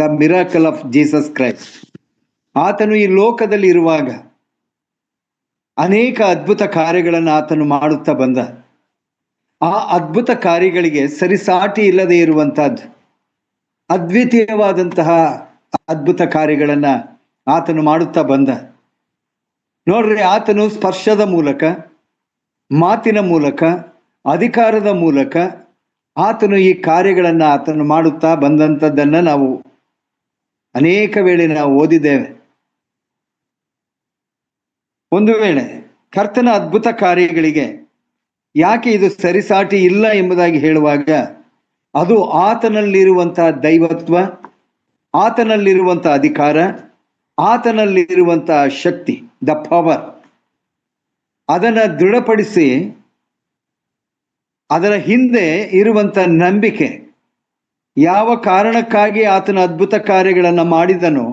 The miracle of Jesus Christ. ಆತನು ಈ ಲೋಕದಲ್ಲಿ ಇರುವಾಗ ಅನೇಕ ಅದ್ಭುತ ಕಾರ್ಯಗಳನ್ನು ಆತನು ಮಾಡುತ್ತಾ ಬಂದ. ಆ ಅದ್ಭುತ ಕಾರ್ಯಗಳಿಗೆ ಸರಿಸಾಟಿ ಇಲ್ಲದೆ ಇರುವಂತಹದ್ದು, ಅದ್ವಿತೀಯವಾದಂತಹ ಅದ್ಭುತ ಕಾರ್ಯಗಳನ್ನ ಆತನು ಮಾಡುತ್ತಾ ಬಂದ. ನೋಡ್ರಿ, ಆತನು ಸ್ಪರ್ಶದ ಮೂಲಕ, ಮಾತಿನ ಮೂಲಕ, ಅಧಿಕಾರದ ಮೂಲಕ ಆತನು ಈ ಕಾರ್ಯಗಳನ್ನ ಆತನು ಮಾಡುತ್ತಾ ಬಂದಂಥದ್ದನ್ನ ನಾವು ಅನೇಕ ವೇಳೆ ನಾವು ಓದಿದ್ದೇವೆ. ಒಂದು ವೇಳೆ ಕರ್ತನ ಅದ್ಭುತ ಕಾರ್ಯಗಳಿಗೆ ಯಾಕೆ ಇದು ಸರಿಸಾಟಿ ಇಲ್ಲ ಎಂಬುದಾಗಿ ಹೇಳುವಾಗ, ಅದು ಆತನಲ್ಲಿರುವಂತಹ ದೈವತ್ವ, ಆತನಲ್ಲಿರುವಂತಹ ಅಧಿಕಾರ, ಆತನಲ್ಲಿರುವಂತಹ ಶಕ್ತಿ, ದ ಪವರ್, ಅದನ್ನು ದೃಢಪಡಿಸಿ ಅದರ ಹಿಂದೆ ಇರುವಂತ ನಂಬಿಕೆ, ಯಾವ ಕಾರಣಕ್ಕಾಗಿ ಆತನ ಅದ್ಭುತ ಕಾರ್ಯಗಳನ್ನು ಮಾಡಿದನೋ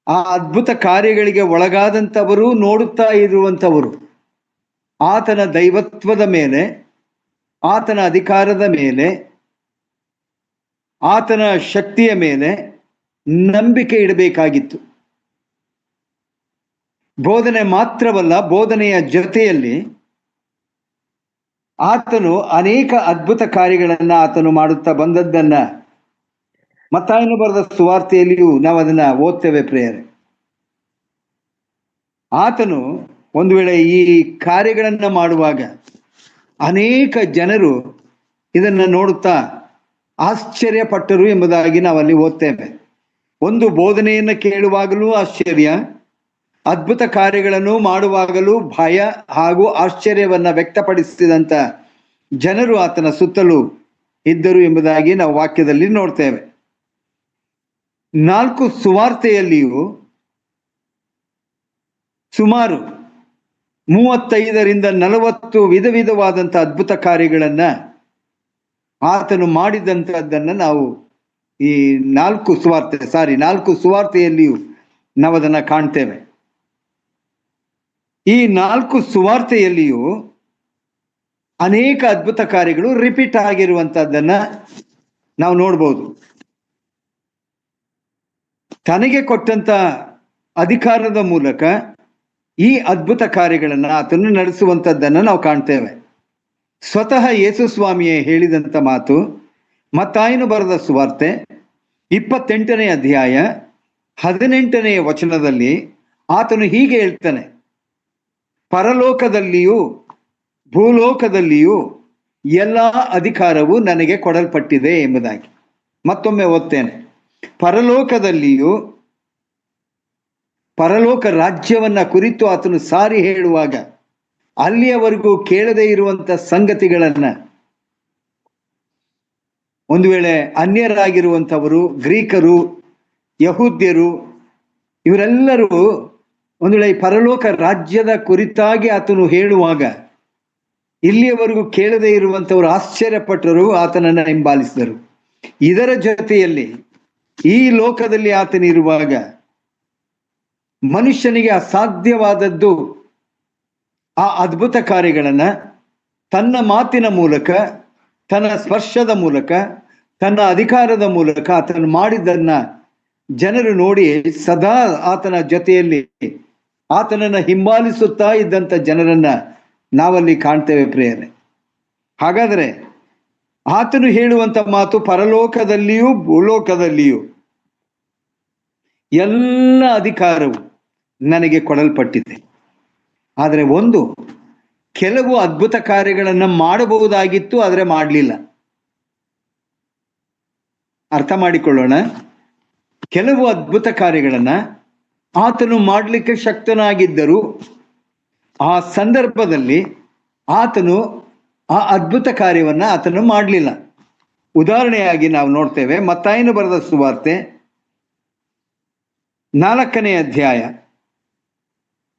ಆ ಅದ್ಭುತ ಕಾರ್ಯಗಳಿಗೆ ಒಳಗಾದಂಥವರು, ನೋಡುತ್ತಾ ಇರುವಂಥವರು ಆತನ ದೈವತ್ವದ ಮೇಲೆ, ಆತನ ಅಧಿಕಾರದ ಮೇಲೆ, ಆತನ ಶಕ್ತಿಯ ಮೇಲೆ ನಂಬಿಕೆ ಇಡಬೇಕಾಗಿತ್ತು. ಬೋಧನೆ ಮಾತ್ರವಲ್ಲ, ಬೋಧನೆಯ ಜೊತೆಯಲ್ಲಿ ಆತನು ಅನೇಕ ಅದ್ಭುತ ಕಾರ್ಯಗಳನ್ನ ಆತನು ಮಾಡುತ್ತಾ ಬಂದದ್ದನ್ನ ಮತ್ತಾಯನು ಬರೆದ ಸುವಾರ್ತೆಯಲ್ಲಿಯೂ ನಾವು ಅದನ್ನ ಓದ್ತೇವೆ ಪ್ರಿಯರೇ. ಆತನು ಒಂದು ವೇಳೆ ಈ ಕಾರ್ಯಗಳನ್ನ ಮಾಡುವಾಗ ಅನೇಕ ಜನರು ಇದನ್ನ ನೋಡುತ್ತಾ ಆಶ್ಚರ್ಯಪಟ್ಟರು ಎಂಬುದಾಗಿ ನಾವಲ್ಲಿ ಓದ್ತೇವೆ. ಒಂದು ಬೋಧನೆಯನ್ನು ಕೇಳುವಾಗಲೂ ಆಶ್ಚರ್ಯ, ಅದ್ಭುತ ಕಾರ್ಯಗಳನ್ನು ಮಾಡುವಾಗಲೂ ಭಯ ಹಾಗೂ ಆಶ್ಚರ್ಯವನ್ನ ವ್ಯಕ್ತಪಡಿಸಿದಂತ ಜನರು ಆತನ ಸುತ್ತಲೂ ಇದ್ದರು ಎಂಬುದಾಗಿ ನಾವು ವಾಕ್ಯದಲ್ಲಿ ನೋಡ್ತೇವೆ. 4 ಸುವಾರ್ತೆಯಲ್ಲಿಯೂ ಸುಮಾರು 35-40 ವಿಧ ವಿಧವಾದಂಥ ಅದ್ಭುತ ಕಾರ್ಯಗಳನ್ನ ಆತನು ಮಾಡಿದಂಥದ್ದನ್ನ ನಾವು ಈ 4 ಸುವಾರ್ತೆಯಲ್ಲಿಯೂ ನಾವು ಅದನ್ನ ಕಾಣ್ತೇವೆ. ಈ 4 ಸುವಾರ್ತೆಯಲ್ಲಿಯೂ ಅನೇಕ ಅದ್ಭುತ ಕಾರ್ಯಗಳು ರಿಪೀಟ್ ಆಗಿರುವಂತಹದ್ದನ್ನ ನಾವು ನೋಡ್ಬೋದು. ತನಗೆ ಕೊಟ್ಟಂತ ಅಧಿಕಾರದ ಮೂಲಕ ಈ ಅದ್ಭುತ ಕಾರ್ಯಗಳನ್ನ ಆತನು ನಡೆಸುವಂಥದ್ದನ್ನ ನಾವು ಕಾಣ್ತೇವೆ. ಸ್ವತಃ ಯೇಸು ಸ್ವಾಮಿಯೇ ಹೇಳಿದಂತ ಮಾತು, ಮತ್ತಾಯನು ಬರೆದ ಸುವಾರ್ತೆ 28ನೇ ಅಧ್ಯಾಯ 18ನೇ ವಚನದಲ್ಲಿ ಆತನು ಹೀಗೆ ಹೇಳ್ತಾನೆ, ಪರಲೋಕದಲ್ಲಿಯೂ ಭೂಲೋಕದಲ್ಲಿಯೂ ಎಲ್ಲ ಅಧಿಕಾರವು ನನಗೆ ಕೊಡಲ್ಪಟ್ಟಿದೆ ಎಂಬುದಾಗಿ. ಮತ್ತೊಮ್ಮೆ ಓದ್ತೇನೆ, ಪರಲೋಕದಲ್ಲಿಯೂ, ಪರಲೋಕ ರಾಜ್ಯವನ್ನ ಕುರಿತು ಆತನು ಸಾರಿ ಹೇಳುವಾಗ ಅಲ್ಲಿಯವರೆಗೂ ಕೇಳದೇ ಇರುವಂತ ಸಂಗತಿಗಳನ್ನ, ಒಂದು ವೇಳೆ ಅನ್ಯರಾಗಿರುವಂಥವರು, ಗ್ರೀಕರು, ಯಹೂದ್ಯರು, ಇವರೆಲ್ಲರೂ ಒಂದು ವೇಳೆ ಪರಲೋಕ ರಾಜ್ಯದ ಕುರಿತಾಗಿ ಆತನು ಹೇಳುವಾಗ ಇಲ್ಲಿಯವರೆಗೂ ಕೇಳದೇ ಇರುವಂಥವರು ಆಶ್ಚರ್ಯಪಟ್ಟರು, ಆತನನ್ನ ಹಿಂಬಾಲಿಸಿದರು. ಇದರ ಜೊತೆಯಲ್ಲಿ ಈ ಲೋಕದಲ್ಲಿ ಆತನಿರುವಾಗ ಮನುಷ್ಯನಿಗೆ ಅಸಾಧ್ಯವಾದದ್ದು ಆ ಅದ್ಭುತ ಕಾರ್ಯಗಳನ್ನ ತನ್ನ ಮಾತಿನ ಮೂಲಕ, ತನ್ನ ಸ್ಪರ್ಶದ ಮೂಲಕ, ತನ್ನ ಅಧಿಕಾರದ ಮೂಲಕ ಆತನು ಮಾಡಿದ್ದನ್ನ ಜನರು ನೋಡಿ ಸದಾ ಆತನ ಜೊತೆಯಲ್ಲಿ ಆತನನ್ನ ಹಿಂಬಾಲಿಸುತ್ತಾ ಇದ್ದಂಥ ಜನರನ್ನ ನಾವಲ್ಲಿ ಕಾಣ್ತೇವೆ ಪ್ರಿಯರೇ. ಹಾಗಾದರೆ ಆತನು ಹೇಳುವಂತ ಮಾತು, ಪರಲೋಕದಲ್ಲಿಯೂ ಭೂಲೋಕದಲ್ಲಿಯೂ ಎಲ್ಲ ಅಧಿಕಾರವು ನನಗೆ ಕೊಡಲ್ಪಟ್ಟಿದೆ. ಆದರೆ ಕೆಲವು ಅದ್ಭುತ ಕಾರ್ಯಗಳನ್ನು ಮಾಡಬಹುದಾಗಿತ್ತು, ಆದರೆ ಮಾಡಲಿಲ್ಲ. ಅರ್ಥ ಮಾಡಿಕೊಳ್ಳೋಣ. ಕೆಲವು ಅದ್ಭುತ ಕಾರ್ಯಗಳನ್ನ ಆತನು ಮಾಡಲಿಕ್ಕೆ ಶಕ್ತನಾಗಿದ್ದರು. ಆ ಸಂದರ್ಭದಲ್ಲಿ ಆತನು ಆ ಅದ್ಭುತ ಕಾರ್ಯವನ್ನ ಆತನು ಮಾಡಲಿಲ್ಲ. ಉದಾಹರಣೆಯಾಗಿ ನಾವು ನೋಡ್ತೇವೆ, ಮತ್ತಾಯನು ಬರೆದ ಸುವಾರ್ತೆ 4ನೇ ಅಧ್ಯಾಯ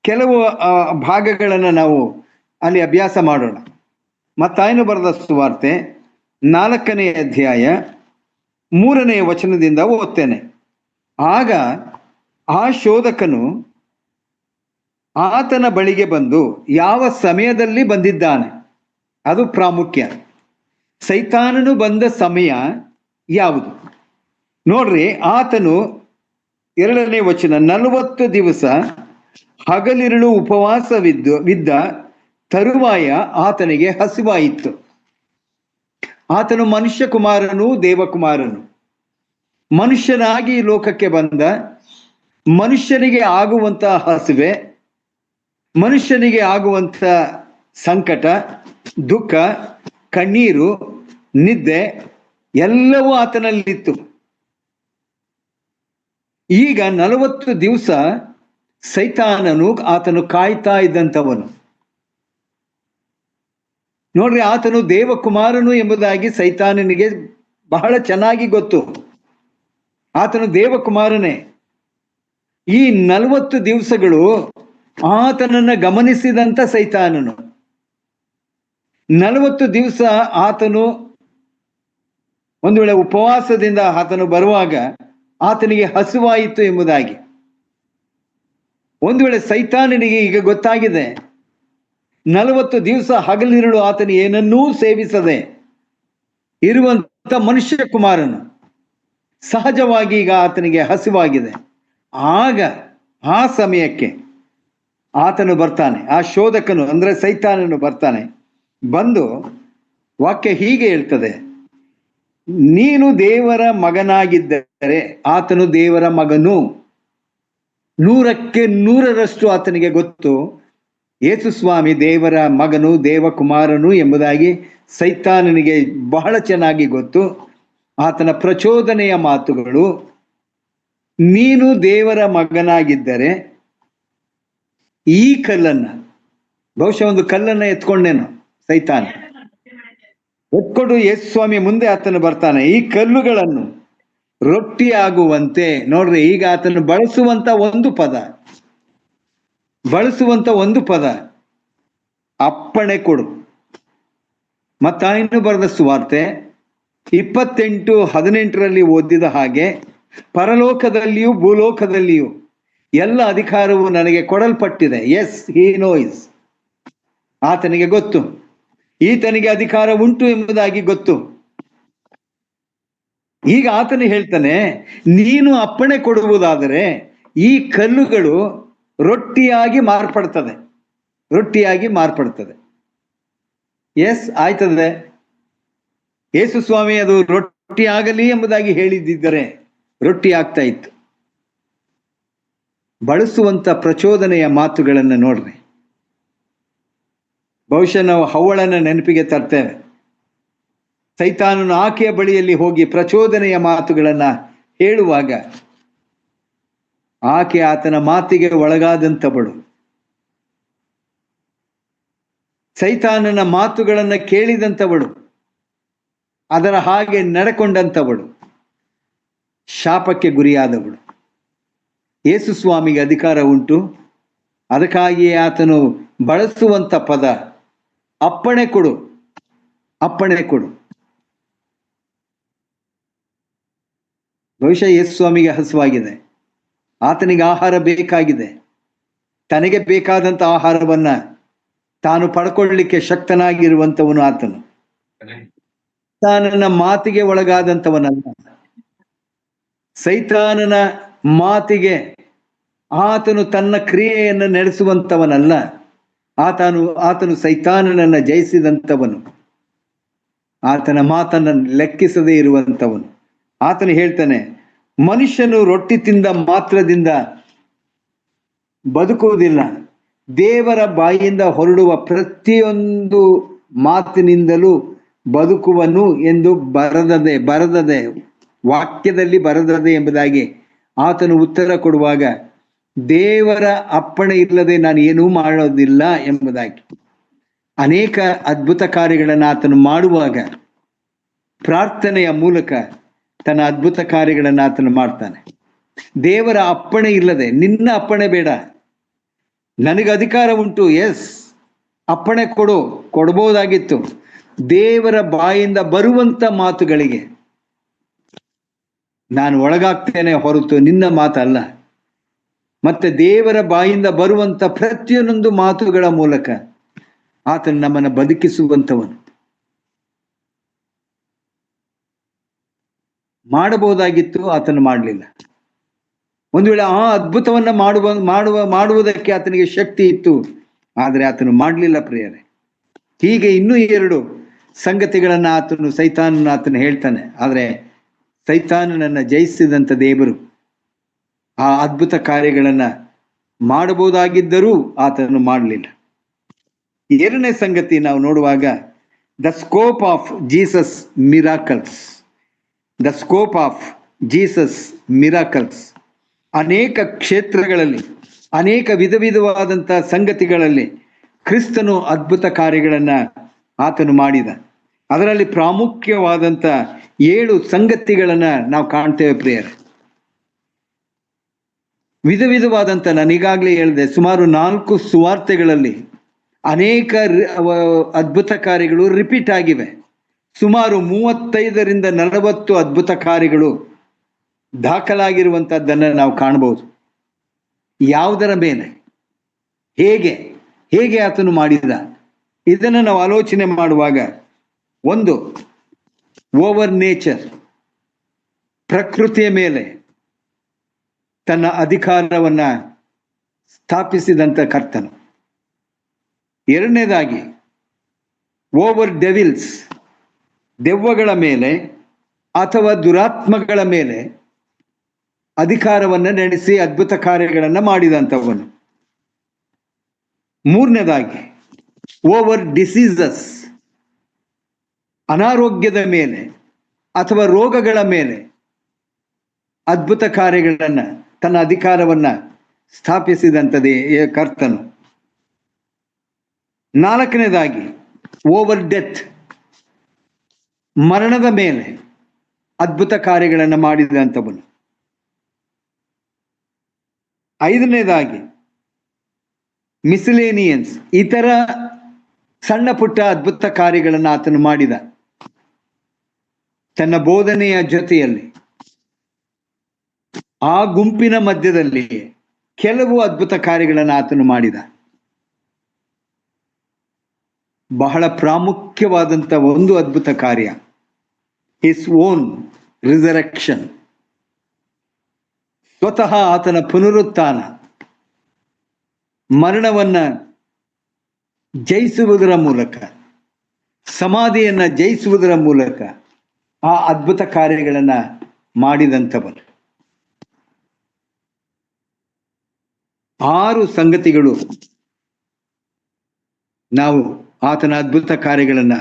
ಕೆಲವು ಭಾಗಗಳನ್ನು ನಾವು ಅಲ್ಲಿ ಅಭ್ಯಾಸ ಮಾಡೋಣ. ಮತ್ತಾಯನು ಬರೆದ ಸುವಾರ್ತೆ 4ನೇ ಅಧ್ಯಾಯ 3ನೇ ವಚನದಿಂದ ಓದ್ತೇನೆ. ಆಗ ಆ ಶೋಧಕನು ಆತನ ಬಳಿಗೆ ಬಂದು ಯಾವ ಸಮಯದಲ್ಲಿ ಬಂದಿದ್ದಾನೆ, ಅದು ಪ್ರಾಮುಖ್ಯ. ಸೈತಾನನು ಬಂದ ಸಮಯ ಯಾವುದು? ನೋಡ್ರಿ, ಆತನು 2ನೇ ವಚನ, 40 ದಿವಸ ಹಗಲಿರುಳು ಉಪವಾಸವಿದ್ದ ತರುವಾಯ ಆತನಿಗೆ ಹಸಿವಾಯಿತು. ಆತನು ಮನುಷ್ಯ ಕುಮಾರನು, ದೇವಕುಮಾರನು, ಮನುಷ್ಯನಾಗಿ ಲೋಕಕ್ಕೆ ಬಂದ. ಮನುಷ್ಯನಿಗೆ ಆಗುವಂತ ಹಸಿವೆ, ಮನುಷ್ಯನಿಗೆ ಆಗುವಂತ ಸಂಕಟ, ದುಃಖ, ಕಣ್ಣೀರು, ನಿದ್ದೆ ಎಲ್ಲವೂ ಆತನಲ್ಲಿತ್ತು. ಈಗ 40 ದಿವಸ ಸೈತಾನನು ಆತನು ಕಾಯ್ತಾ ಇದ್ದಂಥವನು. ನೋಡ್ರಿ, ಆತನು ದೇವಕುಮಾರನು ಎಂಬುದಾಗಿ ಸೈತಾನನಿಗೆ ಬಹಳ ಚೆನ್ನಾಗಿ ಗೊತ್ತು. ಆತನು ದೇವಕುಮಾರನೇ. ಈ 40 ದಿವಸಗಳು ಆತನನ್ನ ಗಮನಿಸಿದಂತ ಸೈತಾನನು 40 ದಿವಸ ಆತನು ಒಂದು ವೇಳೆ ಉಪವಾಸದಿಂದ ಆತನು ಬರುವಾಗ ಆತನಿಗೆ ಹಸಿವಾಯಿತು ಎಂಬುದಾಗಿ. ಒಂದು ವೇಳೆ ಸೈತಾನನಿಗೆ ಈಗ ಗೊತ್ತಾಗಿದೆ, 40 ದಿವಸ ಹಗಲಿರುಳು ಆತನು ಏನನ್ನೂ ಸೇವಿಸದೆ ಇರುವಂತ ಮನುಷ್ಯ ಕುಮಾರನು, ಸಹಜವಾಗಿ ಈಗ ಆತನಿಗೆ ಹಸಿವಾಗಿದೆ. ಆಗ ಆ ಸಮಯಕ್ಕೆ ಆತನು ಬರ್ತಾನೆ, ಆ ಶೋಧಕನು ಅಂದ್ರೆ ಸೈತಾನನು ಬರ್ತಾನೆ. ಬಂದು ವಾಕ್ಯ ಹೀಗೆ ಹೇಳ್ತದೆ, ನೀನು ದೇವರ ಮಗನಾಗಿದ್ದರೆ, ಆತನು ದೇವರ ಮಗನು. 100ಕ್ಕೆ 100ರಷ್ಟು ಆತನಿಗೆ ಗೊತ್ತು ಯೇಸು ಸ್ವಾಮಿ ದೇವರ ಮಗನು, ದೇವಕುಮಾರನು ಎಂಬುದಾಗಿ ಸೈತಾನನಿಗೆ ಬಹಳ ಚೆನ್ನಾಗಿ ಗೊತ್ತು. ಆತನ ಪ್ರಚೋದನೆಯ ಮಾತುಗಳು, ನೀನು ದೇವರ ಮಗನಾಗಿದ್ದರೆ ಈ ಕಲ್ಲನ್ನ, ಬಹುಶಃ ಒಂದು ಕಲ್ಲನ್ನ ಎತ್ಕೊಂಡೇನು ಸೈತಾನ, ಎತ್ಕೊಂಡು ಯೇಸು ಸ್ವಾಮಿ ಮುಂದೆ ಆತನು ಬರ್ತಾನೆ, ಈ ಕಲ್ಲುಗಳನ್ನು ರೊಟ್ಟಿ ಆಗುವಂತೆ. ನೋಡ್ರಿ, ಈಗ ಆತನು ಬಳಸುವಂತ ಒಂದು ಪದ ಅಪ್ಪಣೆ ಕೊಡು. ಮತ್ತಾಯನು ಬರೆದ ಸುವಾರ್ತೆ 28:18 ಓದಿದ ಹಾಗೆ, ಪರಲೋಕದಲ್ಲಿಯೂ ಭೂಲೋಕದಲ್ಲಿಯೂ ಎಲ್ಲ ಅಧಿಕಾರವು ನನಗೆ ಕೊಡಲ್ಪಟ್ಟಿದೆ. ಎಸ್, ಹಿ ನೋಯ್ಸ್. ಆತನಿಗೆ ಗೊತ್ತು, ಈತನಿಗೆ ಅಧಿಕಾರ ಉಂಟು ಎಂಬುದಾಗಿ ಗೊತ್ತು. ಈಗ ಆತನು ಹೇಳ್ತಾನೆ, ನೀನು ಅಪ್ಪಣೆ ಕೊಡುವುದಾದರೆ ಈ ಕಲ್ಲುಗಳು ರೊಟ್ಟಿಯಾಗಿ ಮಾರ್ಪಡ್ತದೆ. ಎಸ್, ಆಯ್ತದೆ. ಯೇಸು ಸ್ವಾಮಿ ಅದು ರೊಟ್ಟಿ ಆಗಲಿ ಎಂಬುದಾಗಿ ಹೇಳಿದ್ದರೆ ರೊಟ್ಟಿ ಆಗ್ತಾ ಇತ್ತು. ಬಳಸುವಂತ ಪ್ರಚೋದನೆಯ ಮಾತುಗಳನ್ನು ನೋಡ್ರಿ. ಬಹುಶಃ ನಾವು ಹವ್ವಳನ ನೆನಪಿಗೆ ತರ್ತೇವೆ. ಸೈತಾನನು ಆಕೆಯ ಬಳಿಯಲ್ಲಿ ಹೋಗಿ ಪ್ರಚೋದನೆಯ ಮಾತುಗಳನ್ನ ಹೇಳುವಾಗ ಆಕೆ ಆತನ ಮಾತಿಗೆ ಒಳಗಾದಂಥವಳು, ಸೈತಾನನ ಮಾತುಗಳನ್ನ ಕೇಳಿದಂಥವಳು, ಅದರ ಹಾಗೆ ನಡ್ಕೊಂಡಂಥವಳು, ಶಾಪಕ್ಕೆ ಗುರಿಯಾದವಳು. ಯೇಸು ಸ್ವಾಮಿಗೆ ಅಧಿಕಾರ ಉಂಟು. ಅದಕ್ಕಾಗಿಯೇ ಆತನು ಬಳಸುವಂತ ಪದ ಅಪ್ಪಣೆ ಕೊಡು. ಬಹುಶಃ ಯೇಸು ಸ್ವಾಮಿಗೆ ಹಸುವಾಗಿದೆ, ಆತನಿಗೆ ಆಹಾರ ಬೇಕಾಗಿದೆ. ತನಗೆ ಬೇಕಾದಂತ ಆಹಾರವನ್ನ ತಾನು ಪಡ್ಕೊಳ್ಳಿಕ್ಕೆ ಶಕ್ತನಾಗಿರುವಂತವನು ಆತನು. ಸೈತಾನನ ಮಾತಿಗೆ ಒಳಗಾದಂಥವನಲ್ಲ, ಸೈತಾನನ ಮಾತಿಗೆ ಆತನು ತನ್ನ ಕ್ರಿಯೆಯನ್ನು ನಡೆಸುವಂತವನಲ್ಲ. ಆತನು ಸೈತಾನನನ್ನ ಜಯಿಸಿದಂಥವನು, ಆತನ ಮಾತನ್ನ ಲೆಕ್ಕಿಸದೇ ಇರುವಂತವನು. ಆತನು ಹೇಳ್ತಾನೆ, ಮನುಷ್ಯನು ರೊಟ್ಟಿ ತಿಂದ ಮಾತ್ರದಿಂದ ಬದುಕುವುದಿಲ್ಲ, ದೇವರ ಬಾಯಿಯಿಂದ ಹೊರಡುವ ಪ್ರತಿಯೊಂದು ಮಾತಿನಿಂದಲೂ ಬದುಕುವನು ಎಂದು ಬರದದೆ ವಾಕ್ಯದಲ್ಲಿ ಬರದದೆ ಎಂಬುದಾಗಿ ಆತನು ಉತ್ತರ ಕೊಡುವಾಗ, ದೇವರ ಅಪ್ಪಣೆ ಇಲ್ಲದೆ ನಾನು ಏನೂ ಮಾಡೋದಿಲ್ಲ ಎಂಬುದಾಗಿ. ಅನೇಕ ಅದ್ಭುತ ಕಾರ್ಯಗಳನ್ನು ಆತನು ಮಾಡುವಾಗ ಪ್ರಾರ್ಥನೆಯ ಮೂಲಕ ತನ್ನ ಅದ್ಭುತ ಕಾರ್ಯಗಳನ್ನು ಆತನು ಮಾಡ್ತಾನೆ. ದೇವರ ಅಪ್ಪಣೆ ಇಲ್ಲದೆ, ನಿನ್ನ ಅಪ್ಪಣೆ ಬೇಡ, ನನಗೆ ಅಧಿಕಾರ ಉಂಟು, ಎಸ್, ಅಪ್ಪಣೆ ಕೊಡಬಹುದಾಗಿತ್ತು. ದೇವರ ಬಾಯಿಂದ ಬರುವಂತ ಮಾತುಗಳಿಗೆ ನಾನು ಒಳಗಾಗ್ತೇನೆ ಹೊರತು ನಿನ್ನ ಮಾತಲ್ಲ. ಮತ್ತೆ ದೇವರ ಬಾಯಿಂದ ಬರುವಂತ ಪ್ರತಿಯೊಂದು ಮಾತುಗಳ ಮೂಲಕ ಆತನು ನಮ್ಮನ್ನು ಬದುಕಿಸುವಂತವನು. ಮಾಡಬಹುದಾಗಿತ್ತು, ಆತನು ಮಾಡಲಿಲ್ಲ. ಒಂದು ವೇಳೆ ಆ ಅದ್ಭುತವನ್ನ ಮಾಡುವುದಕ್ಕೆ ಆತನಿಗೆ ಶಕ್ತಿ ಇತ್ತು, ಆದರೆ ಆತನು ಮಾಡಲಿಲ್ಲ ಪ್ರಿಯರೇ. ಹೀಗೆ ಇನ್ನೂ 2 ಸಂಗತಿಗಳನ್ನ ಆತನು ಹೇಳ್ತಾನೆ. ಆದರೆ ಸೈತಾನನನ್ನ ಜಯಿಸಿದಂತ ದೇವರು ಆ ಅದ್ಭುತ ಕಾರ್ಯಗಳನ್ನ ಮಾಡಬಹುದಾಗಿದ್ದರೂ ಆತನು ಮಾಡಲಿಲ್ಲ. 2ನೇ ಸಂಗತಿ ನಾವು ನೋಡುವಾಗ the scope of Jesus miracles. The scope of Jesus miracles. ಅನೇಕ ಕ್ಷೇತ್ರಗಳಲ್ಲಿ, ಅನೇಕ ವಿಧವಾದಂಥ ಸಂಗತಿಗಳಲ್ಲಿ ಕ್ರಿಸ್ತನು ಅದ್ಭುತ ಕಾರ್ಯಗಳನ್ನ ಆತನು ಮಾಡಿದ. ಅದರಲ್ಲಿ ಪ್ರಾಮುಖ್ಯವಾದಂಥ 7 ಸಂಗತಿಗಳನ್ನ ನಾವು ಕಾಣ್ತೇವೆ ಪ್ರಿಯರೇ. ವಿಧವಾದಂಥ, ನಾನೀಗಾಗಲೇ ಹೇಳಿದೆ, ಸುಮಾರು 4 ಸುವಾರ್ತೆಗಳಲ್ಲಿ ಅನೇಕ ಅದ್ಭುತ ಕಾರ್ಯಗಳು ರಿಪೀಟ್ ಆಗಿವೆ. ಸುಮಾರು 35ರಿಂದ 40 ಅದ್ಭುತ ಕಾರ್ಯಗಳು ದಾಖಲಾಗಿರುವಂಥದ್ದನ್ನು ನಾವು ಕಾಣಬಹುದು. ಯಾವುದರ ಮೇಲೆ, ಹೇಗೆ ಆತನು ಮಾಡಿದ, ಇದನ್ನು ನಾವು ಆಲೋಚನೆ ಮಾಡುವಾಗ, ಒಂದು ಓವರ್ ನೇಚರ್, ಪ್ರಕೃತಿಯ ಮೇಲೆ ತನ್ನ ಅಧಿಕಾರವನ್ನ ಸ್ಥಾಪಿಸಿದಂಥ ಕರ್ತನು. 2ನೇದಾಗಿ ಓವರ್ ಡೆವಿಲ್ಸ್, ದೆವ್ವಗಳ ಮೇಲೆ ಅಥವಾ ದುರಾತ್ಮಗಳ ಮೇಲೆ ಅಧಿಕಾರವನ್ನು ನಡೆಸಿ ಅದ್ಭುತ ಕಾರ್ಯಗಳನ್ನು ಮಾಡಿದಂಥವನು. 3ನೇದಾಗಿ ಓವರ್ ಡಿಸೀಸಸ್, ಅನಾರೋಗ್ಯದ ಮೇಲೆ ಅಥವಾ ರೋಗಗಳ ಮೇಲೆ ಅದ್ಭುತ ಕಾರ್ಯಗಳನ್ನು, ತನ್ನ ಅಧಿಕಾರವನ್ನ ಸ್ಥಾಪಿಸಿದಂಥದೇ ಕರ್ತನು. 4ನೇದಾಗಿ ಓವರ್ ಡೆತ್, ಮರಣದ ಮೇಲೆ ಅದ್ಭುತ ಕಾರ್ಯಗಳನ್ನು ಮಾಡಿದಂಥವನು. 5ನೇದಾಗಿ ಮಿಸ್ಲೇನಿಯನ್ಸ್, ಇತರ ಸಣ್ಣ ಪುಟ್ಟ ಅದ್ಭುತ ಕಾರ್ಯಗಳನ್ನು ಆತನು ಮಾಡಿದ. ತನ್ನ ಬೋಧನೆಯ ಜೊತೆಯಲ್ಲಿ ಆ ಗುಂಪಿನ ಮಧ್ಯದಲ್ಲಿ ಕೆಲವು ಅದ್ಭುತ ಕಾರ್ಯಗಳನ್ನು ಆತನು ಮಾಡಿದ. ಬಹಳ ಪ್ರಾಮುಖ್ಯವಾದಂಥ ಒಂದು ಅದ್ಭುತ ಕಾರ್ಯ, ಹಿಸ್ ಓನ್ ರಿಸರೆಕ್ಷನ್. ಸ್ವತಃ ಆತನ ಪುನರುತ್ಥಾನ, ಮರಣವನ್ನ ಜಯಿಸುವುದರ ಮೂಲಕ, ಸಮಾಧಿಯನ್ನ ಜಯಿಸುವುದರ ಮೂಲಕ ಆ ಅದ್ಭುತ ಕಾರ್ಯಗಳನ್ನ ಮಾಡಿದಂಥವನು. 6 ಸಂಗತಿಗಳು ನಾವು ಆತನ ಅದ್ಭುತ ಕಾರ್ಯಗಳನ್ನ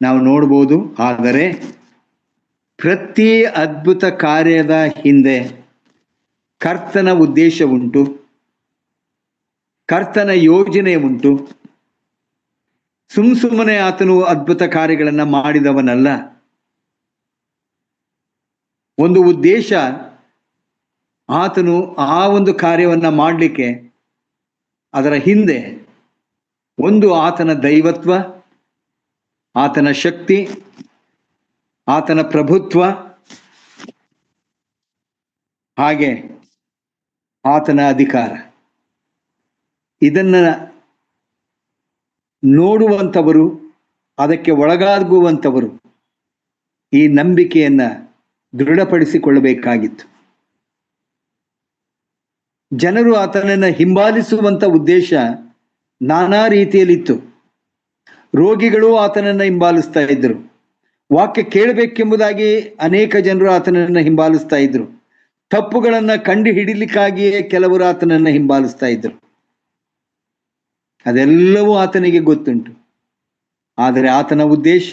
ನಾವು ನೋಡ್ಬೋದು. ಆದರೆ ಪ್ರತಿ ಅದ್ಭುತ ಕಾರ್ಯದ ಹಿಂದೆ ಕರ್ತನ ಉದ್ದೇಶ ಉಂಟು, ಕರ್ತನ ಯೋಜನೆ ಉಂಟು. ಸುಮ್ಮನೆ ಆತನು ಅದ್ಭುತ ಕಾರ್ಯಗಳನ್ನ ಮಾಡಿದವನಲ್ಲ. ಒಂದು ಉದ್ದೇಶ, ಆತನು ಆ ಒಂದು ಕಾರ್ಯವನ್ನ ಮಾಡಲಿಕ್ಕೆ ಅದರ ಹಿಂದೆ ಒಂದು ಆತನ ದೈವತ್ವ, ಆತನ ಶಕ್ತಿ, ಆತನ ಪ್ರಭುತ್ವ, ಹಾಗೆ ಆತನ ಅಧಿಕಾರ. ಇದನ್ನ ನೋಡುವಂಥವರು, ಅದಕ್ಕೆ ಒಳಗಾಗುವಂಥವರು ಈ ನಂಬಿಕೆಯನ್ನ ದೃಢಪಡಿಸಿಕೊಳ್ಳಬೇಕಾಗಿತ್ತು. ಜನರು ಆತನನ್ನ ಹಿಂಬಾಲಿಸುವಂತ ಉದ್ದೇಶ ನಾನಾ ರೀತಿಯಲ್ಲಿತ್ತು. ರೋಗಿಗಳು ಆತನನ್ನ ಹಿಂಬಾಲಿಸ್ತಾ ಇದ್ರು. ವಾಕ್ಯ ಕೇಳಬೇಕೆಂಬುದಾಗಿ ಅನೇಕ ಜನರು ಆತನನ್ನ ಹಿಂಬಾಲಿಸ್ತಾ ಇದ್ರು. ತಪ್ಪುಗಳನ್ನ ಕಂಡು ಹಿಡಿಲಿಕ್ಕಾಗಿಯೇ ಕೆಲವರು ಆತನನ್ನ ಹಿಂಬಾಲಿಸ್ತಾ ಇದ್ರು. ಅದೆಲ್ಲವೂ ಆತನಿಗೆ ಗೊತ್ತುಂಟು. ಆದರೆ ಆತನ ಉದ್ದೇಶ,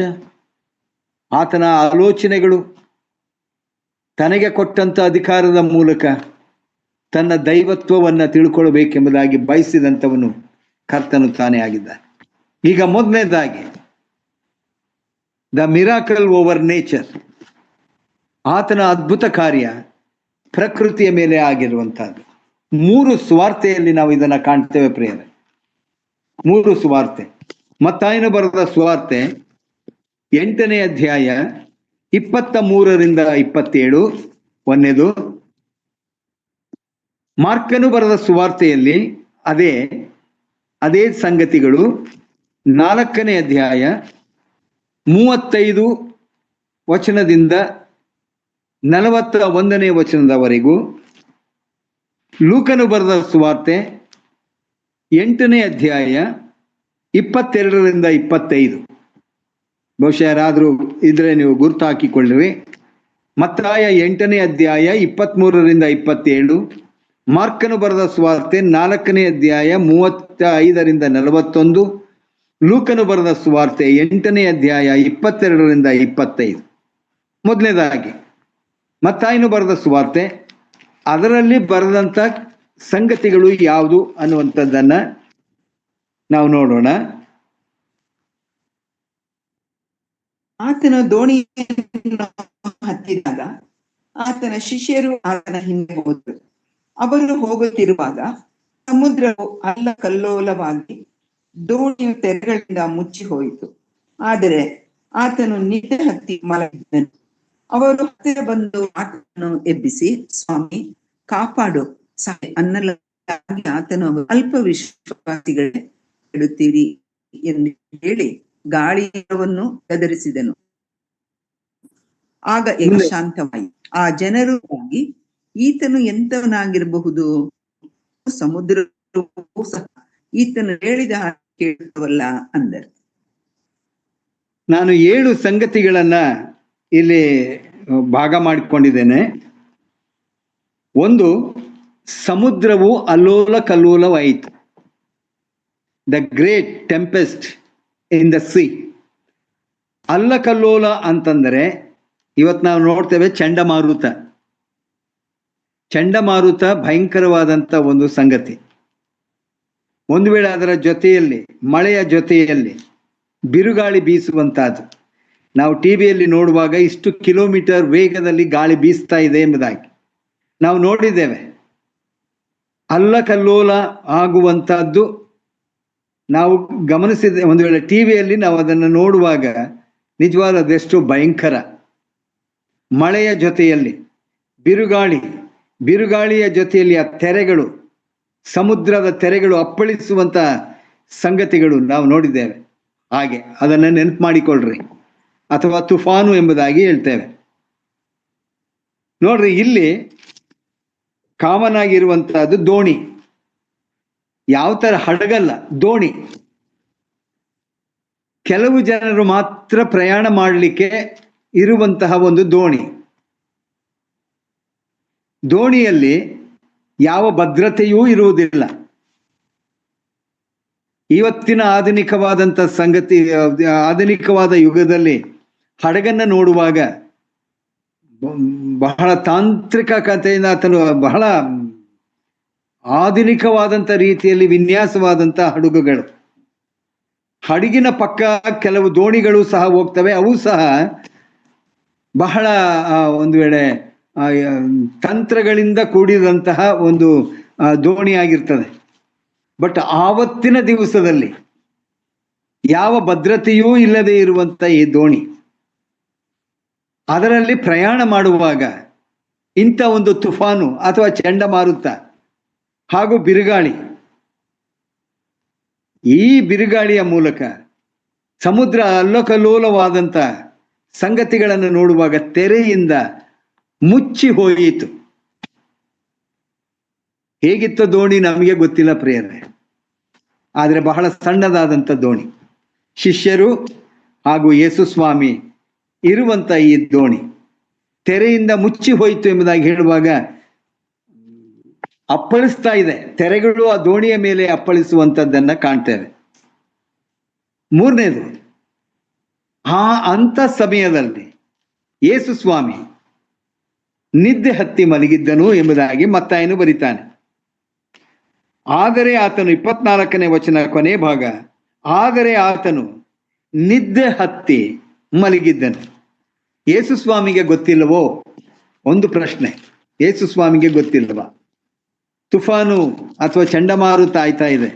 ಆತನ ಆಲೋಚನೆಗಳು, ತನಗೆ ಕೊಟ್ಟಂತ ಅಧಿಕಾರದ ಮೂಲಕ ತನ್ನ ದೈವತ್ವವನ್ನು ತಿಳ್ಕೊಳ್ಬೇಕೆಂಬುದಾಗಿ ಬಯಸಿದಂಥವನು ಕರ್ತನು ತಾನೇ ಆಗಿದ್ದಾನೆ. ಈಗ ಮೊದಲನೇದಾಗಿ ದ ಮಿರಾಕಲ್ ಓವರ್ ನೇಚರ್, ಆತನ ಅದ್ಭುತ ಕಾರ್ಯ ಪ್ರಕೃತಿಯ ಮೇಲೆ ಆಗಿರುವಂತಹದ್ದು. 3 ಸುವಾರ್ತೆಯಲ್ಲಿ ನಾವು ಇದನ್ನ ಕಾಣ್ತೇವೆ ಪ್ರಿಯರೇ. 3 ಸುವಾರ್ತೆ. ಮತ್ತಾಯನು ಬರೆದ ಸುವಾರ್ತೆ 8ನೇ ಅಧ್ಯಾಯ 23ರಿಂದ 27 ಒಂದನೇದು. ಮಾರ್ಕನು ಬರೆದ ಸುವಾರ್ತೆಯಲ್ಲಿ ಅದೇ ಸಂಗತಿಗಳು 4ನೇ ಅಧ್ಯಾಯ 35 ವಚನದಿಂದ 41ನೇ ವಚನದವರೆಗೂ, ಲೂಕನು ಬರೆದ ಸುವಾರ್ತೆ 8ನೇ ಅಧ್ಯಾಯ 22ರಿಂದ 25. ಬಹುಶಃ ಯಾರಾದರೂ ಇದ್ರೆ ನೀವು ಗುರುತು ಹಾಕಿಕೊಳ್ಳ್ರಿ. ಮತ್ತಾಯ 8ನೇ ಅಧ್ಯಾಯ 23ರಿಂದ 27, ಮಾರ್ಕನು ಬರೆದ ಸುವಾರ್ತೆ 4ನೇ ಅಧ್ಯಾಯ 35ರಿಂದ 41, ಲೂಕನು ಬರೆದ ಸುವಾರ್ತೆ 8ನೇ ಅಧ್ಯಾಯ 22ರಿಂದ 25. ಮೊದಲನೇದಾಗಿ ಮತ್ತಾಯನು ಬರೆದ ಸುವಾರ್ತೆ, ಅದರಲ್ಲಿ ಬರೆದಂತ ಸಂಗತಿಗಳು ಯಾವುದು ಅನ್ನುವಂಥದ್ದನ್ನ ನಾವು ನೋಡೋಣ. ಆತನ ದೋಣಿಯನ್ನು ಹತ್ತಿದಾಗ ಆತನ ಶಿಷ್ಯರು ಆತನ ಹಿಂದೆ ಹೋದರು. ಅವರು ಹೋಗುತ್ತಿರುವಾಗ ಸಮುದ್ರವು ಅಲ್ಲಕಲ್ಲೋಲವಾಗಿ ದೋಣಿಯು ತೆರೆಗಳಿಂದ ಮುಚ್ಚಿ ಹೋಯಿತು. ಆದರೆ ಆತನು ನಿದ್ದೆ ಹತ್ತಿ ಮಲಗಿದ್ದನು. ಅವರು ಹತ್ತಿರ ಬಂದು ಆತನನ್ನು ಎಬ್ಬಿಸಿ, ಸ್ವಾಮಿ, ಕಾಪಾಡು ಅನ್ನಲಾಗಿ ಆತನು ಅಲ್ಪ ವಿಶ್ವಾಸಿಗಳೇ ಇಡುತ್ತೀರಿ ಎಂದು ಹೇಳಿ ಗಾಳಿಯನ್ನು ಗದರಿಸಿದನು. ಆಗ ಶಾಂತವಾಯಿತು. ಆ ಜನರು ಹೋಗಿ, ಈತನು ಎಂತವನಾಗಿರಬಹುದು, ಸಮುದ್ರವೂ ಸಹ ಈತನು ಹೇಳಿದ ಹಾಗೆ ಕೇಳುತ್ತವಲ್ಲ ಅಂದರು. ನಾನು 7 ಸಂಗತಿಗಳನ್ನ ಇಲ್ಲಿ ಭಾಗ ಮಾಡಿಕೊಂಡಿದ್ದೇನೆ. ಒಂದು, ಸಮುದ್ರವು ಅಲ್ಲೋಲ ಕಲ್ಲೋಲವಾಯಿತು. The great tempest in the sea. ಅಲ್ಲಕಲ್ಲೋಲ ಅಂತಂದರೆ ಇವತ್ತು ನಾವು ನೋಡ್ತೇವೆ ಚಂಡಮಾರುತ. ಚಂಡಮಾರುತ ಭಯಂಕರವಾದಂಥ ಒಂದು ಸಂಗತಿ. ಒಂದು ವೇಳೆ ಅದರ ಜೊತೆಯಲ್ಲಿ, ಮಳೆಯ ಜೊತೆಯಲ್ಲಿ ಬಿರುಗಾಳಿ ಬೀಸುವಂತಹದ್ದು. ನಾವು ಟಿವಿಯಲ್ಲಿ ನೋಡುವಾಗ ಇಷ್ಟು ಕಿಲೋಮೀಟರ್ ವೇಗದಲ್ಲಿ ಗಾಳಿ ಬೀಸ್ತಾ ಇದೆ ಎಂಬುದಾಗಿ ನಾವು ನೋಡಿದ್ದೇವೆ. ಅಲ್ಲಕಲ್ಲೋಲ ಆಗುವಂತಹದ್ದು ನಾವು ಗಮನಿಸಿದ. ಒಂದು ವೇಳೆ ಟಿವಿಯಲ್ಲಿ ನಾವು ಅದನ್ನು ನೋಡುವಾಗ ನಿಜವಾದ ಅದೆಷ್ಟು ಭಯಂಕರ. ಮಳೆಯ ಜೊತೆಯಲ್ಲಿ ಬಿರುಗಾಳಿಯ ಜೊತೆಯಲ್ಲಿ ಆ ತೆರೆಗಳು, ಸಮುದ್ರದ ತೆರೆಗಳು ಅಪ್ಪಳಿಸುವಂತಹ ಸಂಗತಿಗಳು ನಾವು ನೋಡಿದ್ದೇವೆ. ಹಾಗೆ ಅದನ್ನು ನೆನಪು ಮಾಡಿಕೊಳ್ಳ್ರಿ, ಅಥವಾ ತುಫಾನು ಎಂಬುದಾಗಿ ಹೇಳ್ತೇವೆ. ನೋಡ್ರಿ, ಇಲ್ಲಿ ಕಾಮನ್ ಆಗಿರುವಂತಹದ್ದು ದೋಣಿ. ಯಾವ ತರ ಹಡಗಲ್ಲ, ದೋಣಿ. ಕೆಲವು ಜನರು ಮಾತ್ರ ಪ್ರಯಾಣ ಮಾಡಲಿಕ್ಕೆ ಇರುವಂತಹ ಒಂದು ದೋಣಿ. ದೋಣಿಯಲ್ಲಿ ಯಾವ ಭದ್ರತೆಯೂ ಇರುವುದಿಲ್ಲ. ಇವತ್ತಿನ ಆಧುನಿಕವಾದ ಯುಗದಲ್ಲಿ ಹಡಗನ್ನ ನೋಡುವಾಗ ಬಹಳ ತಾಂತ್ರಿಕ ಕಥೆಯಿಂದ ಆತನು ಬಹಳ ಆಧುನಿಕವಾದಂಥ ರೀತಿಯಲ್ಲಿ ವಿನ್ಯಾಸವಾದಂಥ ಹಡಗುಗಳು. ಹಡಗಿನ ಪಕ್ಕ ಕೆಲವು ದೋಣಿಗಳು ಸಹ ಹೋಗ್ತವೆ. ಅವು ಸಹ ಬಹಳ ಒಂದು ವೇಳೆ ತಂತ್ರಗಳಿಂದ ಕೂಡಿದಂತಹ ಒಂದು ದೋಣಿಯಾಗಿರ್ತದೆ. ಬಟ್ ಆವತ್ತಿನ ದಿವಸದಲ್ಲಿ ಯಾವ ಭದ್ರತೆಯೂ ಇಲ್ಲದೆ ಇರುವಂತ ಈ ದೋಣಿ, ಅದರಲ್ಲಿ ಪ್ರಯಾಣ ಮಾಡುವಾಗ ಇಂಥ ಒಂದು ತುಫಾನು ಅಥವಾ ಚಂಡಮಾರುತ ಹಾಗೂ ಬಿರುಗಾಳಿ, ಈ ಬಿರುಗಾಳಿಯ ಮೂಲಕ ಸಮುದ್ರ ಅಲ್ಲಕಲ್ಲೋಲವಾದಂಥ ಸಂಗತಿಗಳನ್ನು ನೋಡುವಾಗ ತೆರೆಯಿಂದ ಮುಚ್ಚಿ ಹೋಯಿತು. ಹೇಗಿತ್ತು ದೋಣಿ ನಮಗೆ ಗೊತ್ತಿಲ್ಲ ಪ್ರಿಯರೇ, ಆದರೆ ಬಹಳ ಸಣ್ಣದಾದಂಥ ದೋಣಿ. ಶಿಷ್ಯರು ಹಾಗೂ ಯೇಸು ಸ್ವಾಮಿ ಇರುವಂತ ಈ ದೋಣಿ ತೆರೆಯಿಂದ ಮುಚ್ಚಿ ಹೋಯಿತು ಎಂಬುದಾಗಿ ಹೇಳುವಾಗ ಅಪ್ಪಳಿಸ್ತಾ ಇದೆ. ತೆರೆಗಳು ಆ ದೋಣಿಯ ಮೇಲೆ ಅಪ್ಪಳಿಸುವಂಥದ್ದನ್ನ ಕಾಣ್ತೇವೆ. ಮೂರನೇದು, ಅಂಥ ಸಮಯದಲ್ಲಿ ಯೇಸು ಸ್ವಾಮಿ ನಿದ್ದೆ ಹತ್ತಿ ಮಲಗಿದ್ದನು ಎಂಬುದಾಗಿ ಮತ್ತಾಯನು ಬರೀತಾನೆ. ಆದರೆ ಆತನು 24ನೇ ವಚನ ಕೊನೆ ಭಾಗ, ಆದರೆ ಆತನು ನಿದ್ದೆ ಹತ್ತಿ ಮಲಗಿದ್ದನು. ಯೇಸು ಸ್ವಾಮಿಗೆ ಗೊತ್ತಿಲ್ಲವೋ? ಒಂದು ಪ್ರಶ್ನೆ. ಯೇಸು ಸ್ವಾಮಿಗೆ ಗೊತ್ತಿಲ್ಲವಾ? ತುಫಾನು ಅಥವಾ ಚಂಡಮಾರುತ ಆಯ್ತಾ ಇದೆ,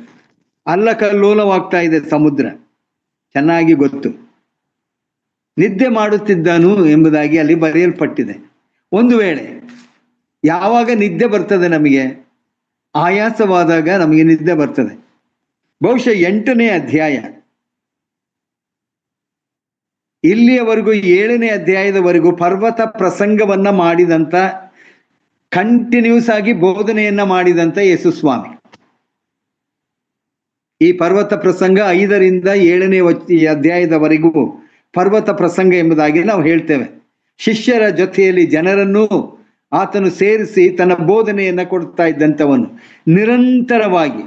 ಅಲ್ಲಕಲ್ಲೋಲವಾಗ್ತಾ ಇದೆ ಸಮುದ್ರ, ಚೆನ್ನಾಗಿ ಗೊತ್ತು. ನಿದ್ದೆ ಮಾಡುತ್ತಿದ್ದನು ಎಂಬುದಾಗಿ ಅಲ್ಲಿ ಬರೆಯಲ್ಪಟ್ಟಿದೆ. ಒಂದು ವೇಳೆ ಯಾವಾಗ ನಿದ್ದೆ ಬರ್ತದೆ ನಮಗೆ? ಆಯಾಸವಾದಾಗ ನಮಗೆ ನಿದ್ದೆ ಬರ್ತದೆ. ಬಹುಶಃ 8ನೇ ಅಧ್ಯಾಯ ಇಲ್ಲಿಯವರೆಗೂ 7ನೇ ಅಧ್ಯಾಯದವರೆಗೂ ಪರ್ವತ ಪ್ರಸಂಗವನ್ನ ಮಾಡಿದಂತ, ಕಂಟಿನ್ಯೂಸ್ ಆಗಿ ಬೋಧನೆಯನ್ನ ಮಾಡಿದಂತ ಯೇಸು ಸ್ವಾಮಿ. ಈ ಪರ್ವತ ಪ್ರಸಂಗ 5ರಿಂದ 7ನೇ ಅಧ್ಯಾಯದವರೆಗೂ ಪರ್ವತ ಪ್ರಸಂಗ ಎಂಬುದಾಗಿ ನಾವು ಹೇಳ್ತೇವೆ. ಶಿಷ್ಯರ ಜೊತೆಯಲ್ಲಿ ಜನರನ್ನು ಆತನು ಸೇರಿಸಿ ತನ್ನ ಬೋಧನೆಯನ್ನ ಕೊಡ್ತಾ ಇದ್ದಂಥವನು. ನಿರಂತರವಾಗಿ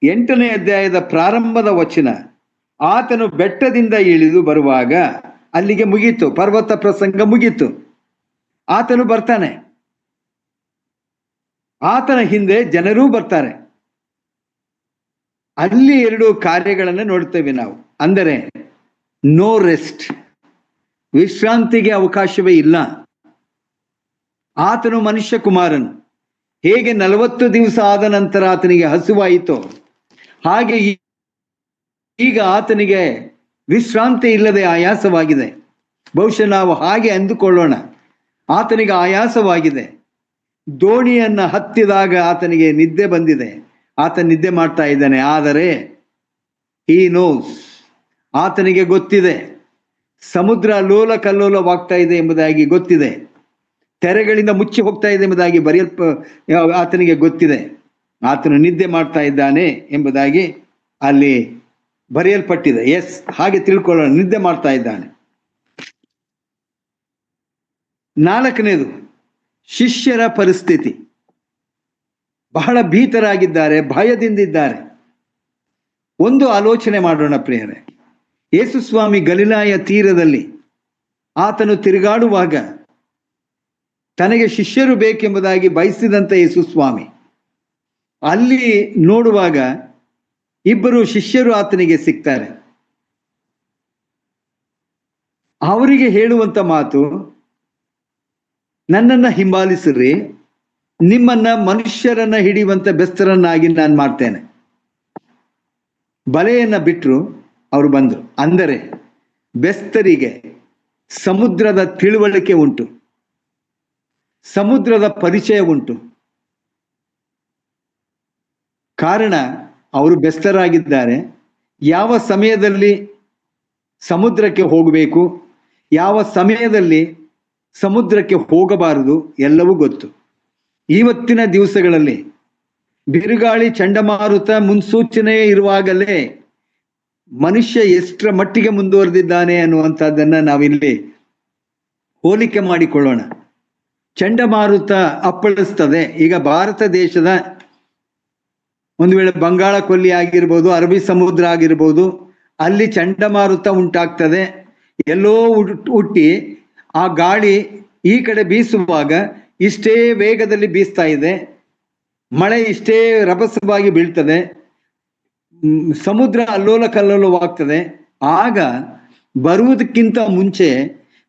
8ನೇ ಅಧ್ಯಾಯದ ಪ್ರಾರಂಭದ ವಚನ, ಆತನು ಬೆಟ್ಟದಿಂದ ಇಳಿದು ಬರುವಾಗ, ಅಲ್ಲಿಗೆ ಮುಗೀತು, ಪರ್ವತ ಪ್ರಸಂಗ ಮುಗೀತು. ಆತನು ಬರ್ತಾನೆ, ಆತನ ಹಿಂದೆ ಜನರೂ ಬರ್ತಾರೆ. ಅಲ್ಲಿ 2 ಕಾರ್ಯಗಳನ್ನು ನೋಡ್ತೇವೆ ನಾವು. ಅಂದರೆ ನೋ ರೆಸ್ಟ್, ವಿಶ್ರಾಂತಿಗೆ ಅವಕಾಶವೇ ಇಲ್ಲ. ಆತನು ಮನುಷ್ಯ ಕುಮಾರನು. ಹೇಗೆ 40 ದಿವಸ ಆದ ನಂತರ ಆತನಿಗೆ ಹಸುವಾಯಿತೋ, ಹಾಗೆ ಈಗ ಆತನಿಗೆ ವಿಶ್ರಾಂತಿ ಇಲ್ಲದೆ ಆಯಾಸವಾಗಿದೆ. ಬಹುಶಃ ನಾವು ಹಾಗೆ ಅಂದುಕೊಳ್ಳೋಣ, ಆತನಿಗೆ ಆಯಾಸವಾಗಿದೆ. ದೋಣಿಯನ್ನ ಹತ್ತಿದಾಗ ಆತನಿಗೆ ನಿದ್ದೆ ಬಂದಿದೆ, ಆತ ನಿದ್ದೆ ಮಾಡ್ತಾ ಇದ್ದಾನೆ. ಆದರೆ ಹಿ ನೋಸ್, ಆತನಿಗೆ ಗೊತ್ತಿದೆ, ಸಮುದ್ರ ಅಲ್ಲೋಲ ಕಲ್ಲೋಲವಾಗ್ತಾ ಇದೆ ಎಂಬುದಾಗಿ ಗೊತ್ತಿದೆ, ತೆರೆಗಳಿಂದ ಮುಚ್ಚಿ ಹೋಗ್ತಾ ಇದೆ ಎಂಬುದಾಗಿ ಆತನಿಗೆ ಗೊತ್ತಿದೆ. ಆತನು ನಿದ್ದೆ ಮಾಡ್ತಾ ಇದ್ದಾನೆ ಎಂಬುದಾಗಿ ಅಲ್ಲಿ ಬರೆಯಲ್ಪಟ್ಟಿದೆ. ಎಸ್, ಹಾಗೆ ತಿಳ್ಕೊಳ್ಳೋಣ, ನಿದ್ದೆ ಮಾಡ್ತಾ ಇದ್ದಾನೆ. 4ನೇದು ಶಿಷ್ಯರ ಪರಿಸ್ಥಿತಿ. ಬಹಳ ಭೀತರಾಗಿದ್ದಾರೆ, ಭಯದಿಂದಿದ್ದಾರೆ. ಒಂದು ಆಲೋಚನೆ ಮಾಡೋಣ ಪ್ರಿಯರೇ. ಯೇಸು ಸ್ವಾಮಿ ಗಲಿಲಾಯ ತೀರದಲ್ಲಿ ಆತನು ತಿರುಗಾಡುವಾಗ ತನಗೆ ಶಿಷ್ಯರು ಬೇಕೆಂಬುದಾಗಿ ಬಯಸಿದಂತ ಯೇಸು ಸ್ವಾಮಿ ಅಲ್ಲಿ ನೋಡುವಾಗ 2 ಶಿಷ್ಯರು ಆತನಿಗೆ ಸಿಗ್ತಾರೆ. ಅವರಿಗೆ ಹೇಳುವಂತ ಮಾತು, ನನ್ನನ್ನ ಹಿಂಬಾಲಿಸಿರಿ, ನಿಮ್ಮನ್ನ ಮನುಷ್ಯರನ್ನ ಹಿಡಿಯುವಂತ ಬೆಸ್ತರನ್ನಾಗಿ ನಾನು ಮಾಡ್ತೇನೆ. ಬಲೆಯನ್ನ ಬಿಟ್ಟರು, ಅವರು ಬಂದರು. ಅಂದರೆ ಬೆಸ್ತರಿಗೆ ಸಮುದ್ರದ ತಿಳುವಳಿಕೆ ಉಂಟು, ಸಮುದ್ರದ ಪರಿಚಯ ಉಂಟು. ಕಾರಣ ಅವರು ಬೆಸ್ತರಾಗಿದ್ದಾರೆ. ಯಾವ ಸಮಯದಲ್ಲಿ ಸಮುದ್ರಕ್ಕೆ ಹೋಗಬೇಕು, ಯಾವ ಸಮಯದಲ್ಲಿ ಸಮುದ್ರಕ್ಕೆ ಹೋಗಬಾರದು ಎಲ್ಲವೂ ಗೊತ್ತು. ಇವತ್ತಿನ ದಿವಸಗಳಲ್ಲಿ ಬಿರುಗಾಳಿ, ಚಂಡಮಾರುತ ಮುನ್ಸೂಚನೆ ಇರುವಾಗಲೇ ಮನುಷ್ಯ ಎಷ್ಟರ ಮಟ್ಟಿಗೆ ಮುಂದುವರೆದಿದ್ದಾನೆ ಅನ್ನುವಂಥದ್ದನ್ನ ನಾವಿಲ್ಲಿ ಹೋಲಿಕೆ ಮಾಡಿಕೊಳ್ಳೋಣ. ಚಂಡಮಾರುತ ಅಪ್ಪಳಿಸ್ತದೆ. ಈಗ ಭಾರತ ದೇಶದ ಒಂದು ವೇಳೆ ಬಂಗಾಳ ಕೊಲ್ಲಿ ಆಗಿರ್ಬೋದು, ಅರಬ್ಬಿ ಸಮುದ್ರ ಆಗಿರ್ಬೋದು, ಅಲ್ಲಿ ಚಂಡಮಾರುತ ಉಂಟಾಗ್ತದೆ. ಎಲ್ಲೋ ಹುಟ್ಟಿ ಆ ಗಾಳಿ ಈ ಕಡೆ ಬೀಸುವಾಗ ಇಷ್ಟೇ ವೇಗದಲ್ಲಿ ಬೀಸ್ತಾ ಇದೆ, ಮಳೆ ಇಷ್ಟೇ ರಭಸವಾಗಿ ಬೀಳ್ತದೆ, ಸಮುದ್ರ ಅಲ್ಲೋಲ ಕಲ್ಲೋಲವಾಗ್ತದೆ. ಆಗ ಬರುವುದಕ್ಕಿಂತ ಮುಂಚೆ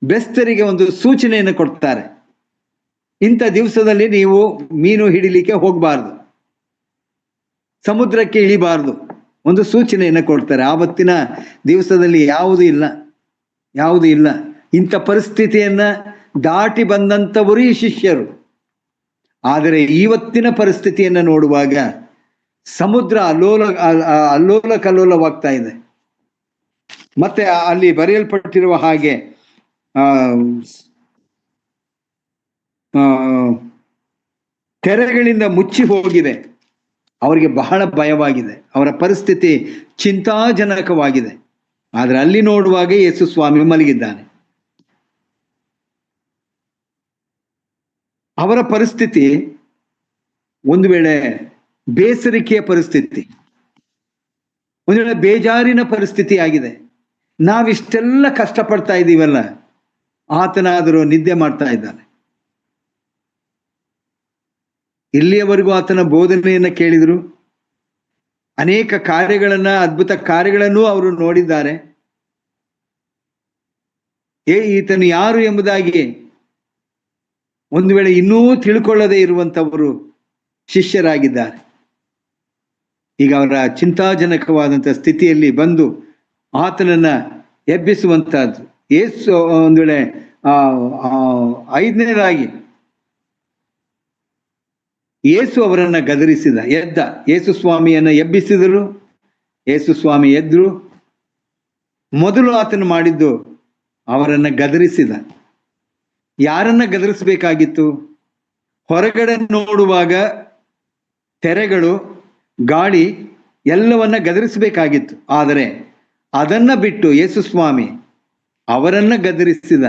ಬೆಸ್ತರಿಗೆ ಒಂದು ಸೂಚನೆಯನ್ನು ಕೊಡ್ತಾರೆ, ಇಂಥ ದಿವಸದಲ್ಲಿ ನೀವು ಮೀನು ಹಿಡಿಲಿಕ್ಕೆ ಹೋಗಬಾರ್ದು, ಸಮುದ್ರಕ್ಕೆ ಇಳಿಬಾರ್ದು, ಒಂದು ಸೂಚನೆಯನ್ನು ಕೊಡ್ತಾರೆ. ಆವತ್ತಿನ ದಿವಸದಲ್ಲಿ ಯಾವುದೂ ಇಲ್ಲ. ಇಂಥ ಪರಿಸ್ಥಿತಿಯನ್ನ ದಾಟಿ ಬಂದಂಥವರು ಈ ಶಿಷ್ಯರು. ಆದರೆ ಇವತ್ತಿನ ಪರಿಸ್ಥಿತಿಯನ್ನು ನೋಡುವಾಗ ಸಮುದ್ರ ಅಲ್ಲೋಲ ಕಲ್ಲೋಲವಾಗ್ತಾ ಇದೆ. ಮತ್ತೆ ಅಲ್ಲಿ ಬರೆಯಲ್ಪಟ್ಟಿರುವ ಹಾಗೆ ತೆರೆಗಳಿಂದ ಮುಚ್ಚಿ ಹೋಗಿದೆ. ಅವರಿಗೆ ಬಹಳ ಭಯವಾಗಿದೆ, ಅವರ ಪರಿಸ್ಥಿತಿ ಚಿಂತಾಜನಕವಾಗಿದೆ. ಆದರೆ ಅಲ್ಲಿ ನೋಡುವಾಗ ಯೇಸು ಸ್ವಾಮಿ ಮಲಗಿದ್ದಾನೆ. ಅವರ ಪರಿಸ್ಥಿತಿ ಒಂದು ವೇಳೆ ಬೇಸರಿಕೆಯ ಪರಿಸ್ಥಿತಿ, ಒಂದು ವೇಳೆ ಬೇಜಾರಿನ ಪರಿಸ್ಥಿತಿ ಆಗಿದೆ. ನಾವಿಷ್ಟೆಲ್ಲ ಕಷ್ಟಪಡ್ತಾ ಇದ್ದೀವಲ್ಲ, ಆತನಾದರೂ ನಿದ್ದೆ ಮಾಡ್ತಾ ಇದ್ದಾನೆ. ಇಲ್ಲಿಯವರೆಗೂ ಆತನ ಬೋಧನೆಯನ್ನ ಕೇಳಿದರು, ಅನೇಕ ಕಾರ್ಯಗಳನ್ನ, ಅದ್ಭುತ ಕಾರ್ಯಗಳನ್ನು ಅವರು ನೋಡಿದ್ದಾರೆ. ಈತನು ಯಾರು ಎಂಬುದಾಗಿ ಒಂದು ವೇಳೆ ಇನ್ನೂ ತಿಳ್ಕೊಳ್ಳದೆ ಇರುವಂತವರು ಶಿಷ್ಯರಾಗಿದ್ದಾರೆ. ಈಗ ಅವರ ಚಿಂತಾಜನಕವಾದಂಥ ಸ್ಥಿತಿಯಲ್ಲಿ ಬಂದು ಆತನನ್ನ ಎಬ್ಬಿಸುವಂತಹದ್ದು. ಯೇಸು ಒಂದು ವೇಳೆ 5ನೇದಾಗಿ ಯೇಸು ಅವರನ್ನ ಗದರಿಸಿದ, ಎದ್ದ ಯೇಸು ಸ್ವಾಮಿಯನ್ನ ಎಬ್ಬಿಸಿದರು. ಯೇಸು ಸ್ವಾಮಿ ಎದ್ರು. ಮೊದಲು ಆತನು ಮಾಡಿದ್ದು ಅವರನ್ನ ಗದರಿಸಿದ. ಯಾರನ್ನ ಗದರಿಸಬೇಕಾಗಿತ್ತು? ಹೊರಗಡೆ ನೋಡುವಾಗ ತೆರೆಗಳು, ಗಾಳಿ ಎಲ್ಲವನ್ನ ಗದರಿಸಬೇಕಾಗಿತ್ತು. ಆದರೆ ಅದನ್ನ ಬಿಟ್ಟು ಯೇಸು ಸ್ವಾಮಿ ಅವರನ್ನ ಗದರಿಸಿದ.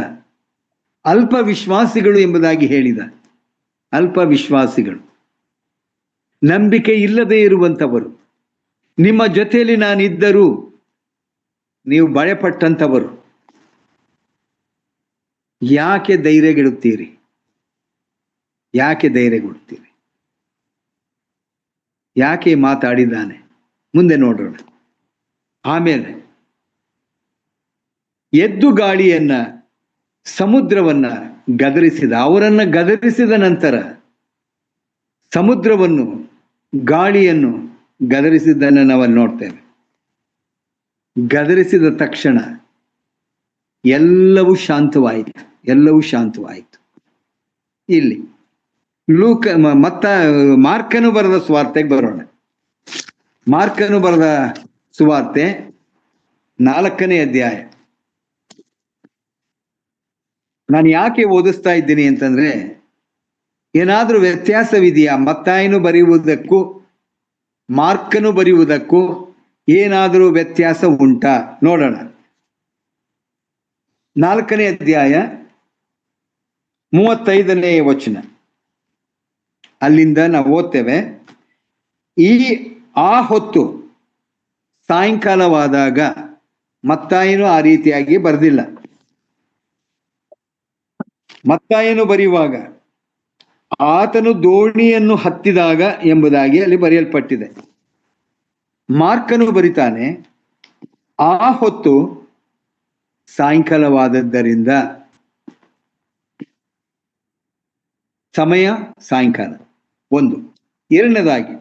ಅಲ್ಪ ವಿಶ್ವಾಸಿಗಳು ಎಂಬುದಾಗಿ ಹೇಳಿದ. ಅಲ್ಪ ವಿಶ್ವಾಸಿಗಳು, ನಂಬಿಕೆ ಇಲ್ಲದೆ ಇರುವಂಥವರು, ನಿಮ್ಮ ಜೊತೆಯಲ್ಲಿ ನಾನಿದ್ದರೂ ನೀವು ಭಯಪಟ್ಟಂಥವರು, ಯಾಕೆ ಧೈರ್ಯಗೆಡುತ್ತೀರಿ? ಯಾಕೆ ಧೈರ್ಯಗೊಳ್ತೀರಿ? ಯಾಕೆ ಮಾತಾಡಿದ್ದಾನೆ? ಮುಂದೆ ನೋಡೋಣ. ಆಮೇಲೆ ಎದ್ದು ಗಾಳಿಯನ್ನ, ಸಮುದ್ರವನ್ನ ಗದರಿಸಿದ. ಅವರನ್ನ ಗದರಿಸಿದ ನಂತರ ಸಮುದ್ರವನ್ನು, ಗಾಳಿಯನ್ನು ಗದರಿಸಿದ್ದನ್ನು ನಾವಲ್ಲಿ ನೋಡ್ತೇವೆ. ಗದರಿಸಿದ ತಕ್ಷಣ ಎಲ್ಲವೂ ಶಾಂತವಾಯಿತು. ಎಲ್ಲವೂ ಶಾಂತವಾಯಿತು. ಇಲ್ಲಿ ಮಾರ್ಕನು ಬರೆದ ಸುವಾರ್ತೆಗೆ ಬರೋಣ. ಮಾರ್ಕನು ಬರೆದ ಸುವಾರ್ತೆ 4ನೇ ಅಧ್ಯಾಯ. ನಾನು ಯಾಕೆ ಓದಿಸ್ತಾ ಇದ್ದೀನಿ ಅಂತಂದ್ರೆ, ಏನಾದ್ರೂ ವ್ಯತ್ಯಾಸವಿದೆಯಾ ಮತ್ತಾಯನು ಬರೆಯುವುದಕ್ಕೂ ಮಾರ್ಕನು ಬರೆಯುವುದಕ್ಕೂ? ಏನಾದರೂ ವ್ಯತ್ಯಾಸ ಉಂಟಾ ನೋಡೋಣ. 4ನೇ ಅಧ್ಯಾಯ 35ನೇ ವಚನ, ಅಲ್ಲಿಂದ ನಾವು ಓದ್ತೇವೆ. ಆ ಹೊತ್ತು ಸಾಯಂಕಾಲವಾದಾಗ, ಮತ್ತಾಯನು ಆ ರೀತಿಯಾಗಿ ಬರೆದಿಲ್ಲ. ಮತ್ತಾಯನು ಬರೆಯುವಾಗ ಆತನು ದೋಣಿಯನ್ನು ಹತ್ತಿದಾಗ ಎಂಬುದಾಗಿ ಅಲ್ಲಿ ಬರೆಯಲ್ಪಟ್ಟಿದೆ. ಮಾರ್ಕನು ಬರಿತಾನೆ, ಆ ಹೊತ್ತು ಸಾಯಂಕಾಲವಾದದ್ದರಿಂದ. ಸಮಯ ಸಾಯಂಕಾಲ. ಒಂದು. ಎರಡನೇದಾಗಿ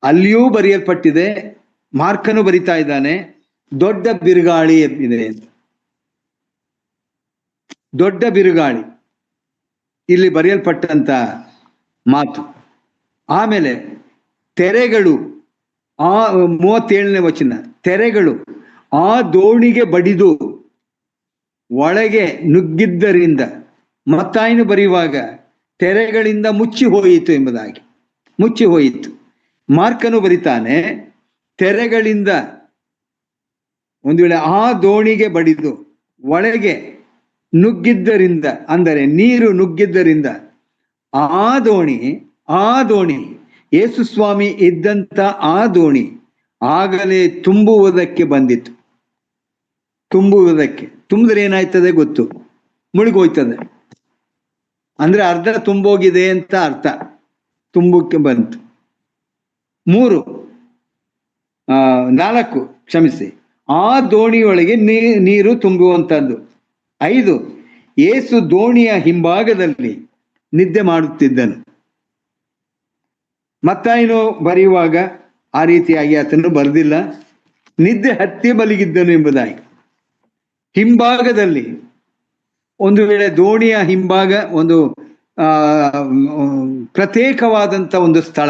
ಅಲ್ಲಿಯೂ ಬರೆಯಲ್ಪಟ್ಟಿದೆ, ಮಾರ್ಕನು ಬರಿತಾ ಇದ್ದಾನೆ, ದೊಡ್ಡ ಬಿರುಗಾಳಿ ಇದೆ ಅಂತ. ದೊಡ್ಡ ಬಿರುಗಾಳಿ ಇಲ್ಲಿ ಬರೆಯಲ್ಪಟ್ಟಂತ ಮಾತು. ಆಮೇಲೆ ತೆರೆಗಳು, 37ನೇ ವಚನ, ತೆರೆಗಳು ಆ ದೋಣಿಗೆ ಬಡಿದು ಒಳಗೆ ನುಗ್ಗಿದ್ದರಿಂದ. ಮತ್ತಾಯನು ಬರೆಯುವಾಗ ತೆರೆಗಳಿಂದ ಮುಚ್ಚಿ ಹೋಯಿತು ಎಂಬುದಾಗಿ, ಮುಚ್ಚಿ ಹೋಯಿತು. ಮಾರ್ಕನು ಬರಿತಾನೆ, ತೆರೆಗಳಿಂದ, ಒಂದು ವೇಳೆ ಆ ದೋಣಿಗೆ ಬಡಿದು ಒಳಗೆ ನುಗ್ಗಿದ್ದರಿಂದ, ಅಂದರೆ ನೀರು ನುಗ್ಗಿದ್ದರಿಂದ ಆ ದೋಣಿ ಯೇಸು ಸ್ವಾಮಿ ಇದ್ದಂತ ಆ ದೋಣಿ ಆಗಲೇ ತುಂಬುವುದಕ್ಕೆ ಬಂದಿತ್ತು. ತುಂಬಿದ್ರೆ ಏನಾಯ್ತದೆ ಗೊತ್ತು? ಮುಳುಗೋಯ್ತದೆ. ಅಂದ್ರೆ ಅರ್ಧ ತುಂಬೋಗಿದೆ ಅಂತ ಅರ್ಥ. ತುಂಬಕ್ಕೆ ಬಂತು. 4 ಕ್ಷಮಿಸಿ, ಆ ದೋಣಿಯೊಳಗೆ ನೀರು ತುಂಬುವಂತದ್ದು. 5, ಯೇಸು ದೋಣಿಯ ಹಿಂಭಾಗದಲ್ಲಿ ನಿದ್ದೆ ಮಾಡುತ್ತಿದ್ದನು. ಮತ್ತಾಯನು ಬರೆಯುವಾಗ ಆ ರೀತಿಯಾಗಿ ಆತನು ಬರೆದಿಲ್ಲ, ನಿದ್ದೆ ಹತ್ತಿ ಮಲಗಿದ್ದನು ಎಂಬುದಾಗಿ. ಹಿಂಭಾಗದಲ್ಲಿ, ಒಂದು ವೇಳೆ ದೋಣಿಯ ಹಿಂಭಾಗ ಒಂದು ಪ್ರತ್ಯೇಕವಾದಂತ ಒಂದು ಸ್ಥಳ,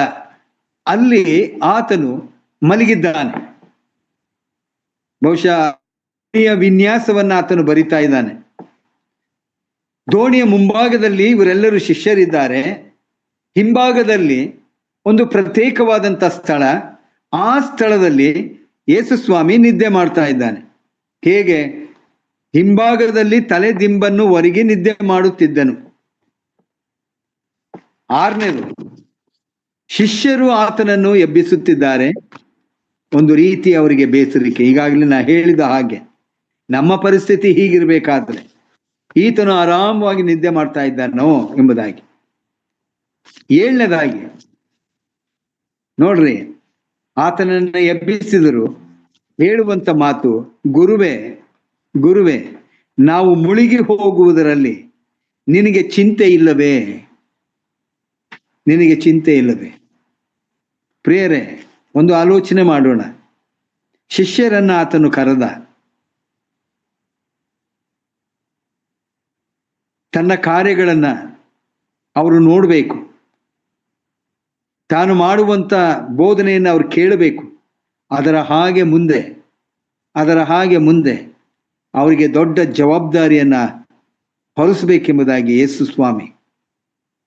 ಅಲ್ಲಿ ಆತನು ಮಲಗಿದ್ದಾನೆ. ಬಹುಶಃ ದೋಣಿಯ ವಿನ್ಯಾಸವನ್ನ ಆತನು ಬರಿತಾ ಇದ್ದಾನೆ. ದೋಣಿಯ ಮುಂಭಾಗದಲ್ಲಿ ಇವರೆಲ್ಲರೂ ಶಿಷ್ಯರಿದ್ದಾರೆ, ಹಿಂಭಾಗದಲ್ಲಿ ಒಂದು ಪ್ರತ್ಯೇಕವಾದಂತ ಸ್ಥಳ, ಆ ಸ್ಥಳದಲ್ಲಿ ಯೇಸು ಸ್ವಾಮಿ ನಿದ್ದೆ ಮಾಡ್ತಾ ಇದ್ದಾನೆ. ಹೇಗೆ? ಹಿಂಭಾಗದಲ್ಲಿ ತಲೆ ದಿಂಬನ್ನು ಹೊರಗೆ ನಿದ್ದೆ ಮಾಡುತ್ತಿದ್ದನು. 6ನೇದು, ಶಿಷ್ಯರು ಆತನನ್ನು ಎಬ್ಬಿಸುತ್ತಿದ್ದಾರೆ. ಒಂದು ರೀತಿ ಅವರಿಗೆ ಬೇಸರಿಕೆ. ಈಗಾಗಲೇ ನಾ ಹೇಳಿದ ಹಾಗೆ ನಮ್ಮ ಪರಿಸ್ಥಿತಿ ಹೀಗಿರ್ಬೇಕಾದ್ರೆ ಈತನು ಆರಾಮವಾಗಿ ನಿದ್ದೆ ಮಾಡ್ತಾ ಇದ್ದಾನೋ ಎಂಬುದಾಗಿ. 7ನೇದಾಗಿ ನೋಡ್ರಿ, ಆತನನ್ನ ಎಬ್ಬಿಸಿದರು. ಹೇಳುವಂತ ಮಾತು, ಗುರುವೇ ನಾವು ಮುಳುಗಿ ಹೋಗುವುದರಲ್ಲಿ ನಿನಗೆ ಚಿಂತೆ ಇಲ್ಲವೇ? ಪ್ರಿಯರೇ, ಒಂದು ಆಲೋಚನೆ ಮಾಡೋಣ. ಶಿಷ್ಯರನ್ನ ಆತನು ಕರೆದ, ತನ್ನ ಕಾರ್ಯಗಳನ್ನ ಅವರು ನೋಡಬೇಕು, ತಾನು ಮಾಡುವಂತ ಬೋಧನೆಯನ್ನು ಅವ್ರು ಕೇಳಬೇಕು. ಅದರ ಹಾಗೆ ಮುಂದೆ ಅವರಿಗೆ ದೊಡ್ಡ ಜವಾಬ್ದಾರಿಯನ್ನ ಹೊರಿಸಬೇಕೆಂಬುದಾಗಿ ಯೇಸು ಸ್ವಾಮಿ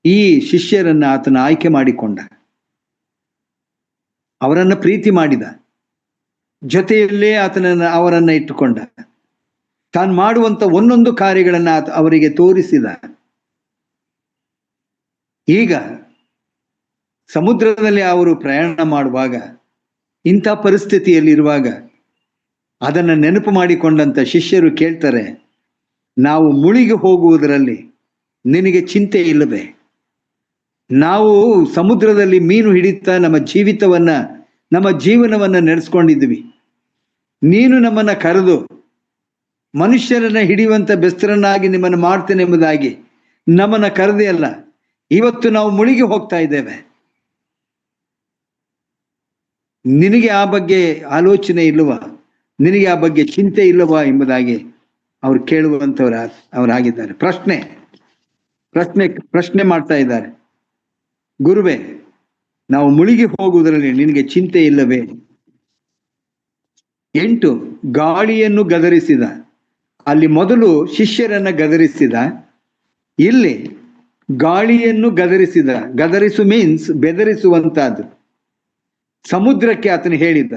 ಈ ಶಿಷ್ಯರನ್ನ ಆತನ ಆಯ್ಕೆ ಮಾಡಿಕೊಂಡ, ಅವರನ್ನ ಪ್ರೀತಿ ಮಾಡಿದ, ಜೊತೆಯಲ್ಲೇ ಅವರನ್ನ ಇಟ್ಟುಕೊಂಡ, ತಾನು ಮಾಡುವಂತ ಒಂದೊಂದು ಕಾರ್ಯಗಳನ್ನ ಅವರಿಗೆ ತೋರಿಸಿದ. ಈಗ ಸಮುದ್ರದಲ್ಲಿ ಅವರು ಪ್ರಯಾಣ ಮಾಡುವಾಗ, ಇಂಥ ಪರಿಸ್ಥಿತಿಯಲ್ಲಿರುವಾಗ ಅದನ್ನು ನೆನಪು ಮಾಡಿಕೊಂಡಂತ ಶಿಷ್ಯರು ಕೇಳ್ತಾರೆ, ನಾವು ಮುಳುಗಿ ಹೋಗುವುದರಲ್ಲಿ ನಿನಗೆ ಚಿಂತೆ ಇಲ್ಲವೇ? ನಾವು ಸಮುದ್ರದಲ್ಲಿ ಮೀನು ಹಿಡಿತಾ ನಮ್ಮ ಜೀವನವನ್ನ ನಡೆಸ್ಕೊಂಡಿದ್ವಿ. ನೀನು ನಮ್ಮನ್ನ ಕರೆದು ಮನುಷ್ಯರನ್ನ ಹಿಡಿಯುವಂತ ಬೆಸ್ತರನ್ನಾಗಿ ನಿಮ್ಮನ್ನು ಮಾಡ್ತೇನೆ ಎಂಬುದಾಗಿ ನಮ್ಮನ್ನ ಕರೆದೇ ಅಲ್ಲ, ಇವತ್ತು ನಾವು ಮುಳುಗಿ ಹೋಗ್ತಾ ಇದ್ದೇವೆ. ನಿನಗೆ ಆ ಬಗ್ಗೆ ಆಲೋಚನೆ ಇಲ್ಲವಾ? ನಿನಗೆ ಆ ಬಗ್ಗೆ ಚಿಂತೆ ಇಲ್ಲವಾ ಎಂಬುದಾಗಿ ಅವ್ರು ಅವರಾಗಿದ್ದಾರೆ. ಪ್ರಶ್ನೆ ಮಾಡ್ತಾ ಇದ್ದಾರೆ, ಗುರುವೇ, ನಾವು ಮುಳುಗಿ ಹೋಗುವುದರಲ್ಲಿ ನಿನಗೆ ಚಿಂತೆ ಇಲ್ಲವೇ? 8, ಗಾಳಿಯನ್ನು ಗದರಿಸಿದ. ಅಲ್ಲಿ ಮೊದಲು ಶಿಷ್ಯರನ್ನ ಗದರಿಸಿದ, ಇಲ್ಲಿ ಗಾಳಿಯನ್ನು ಗದರಿಸಿದ. ಗದರಿಸು ಮೀನ್ಸ್ ಬೆದರಿಸುವಂತಹದ್ದು. ಸಮುದ್ರಕ್ಕೆ ಆತನು ಹೇಳಿದ,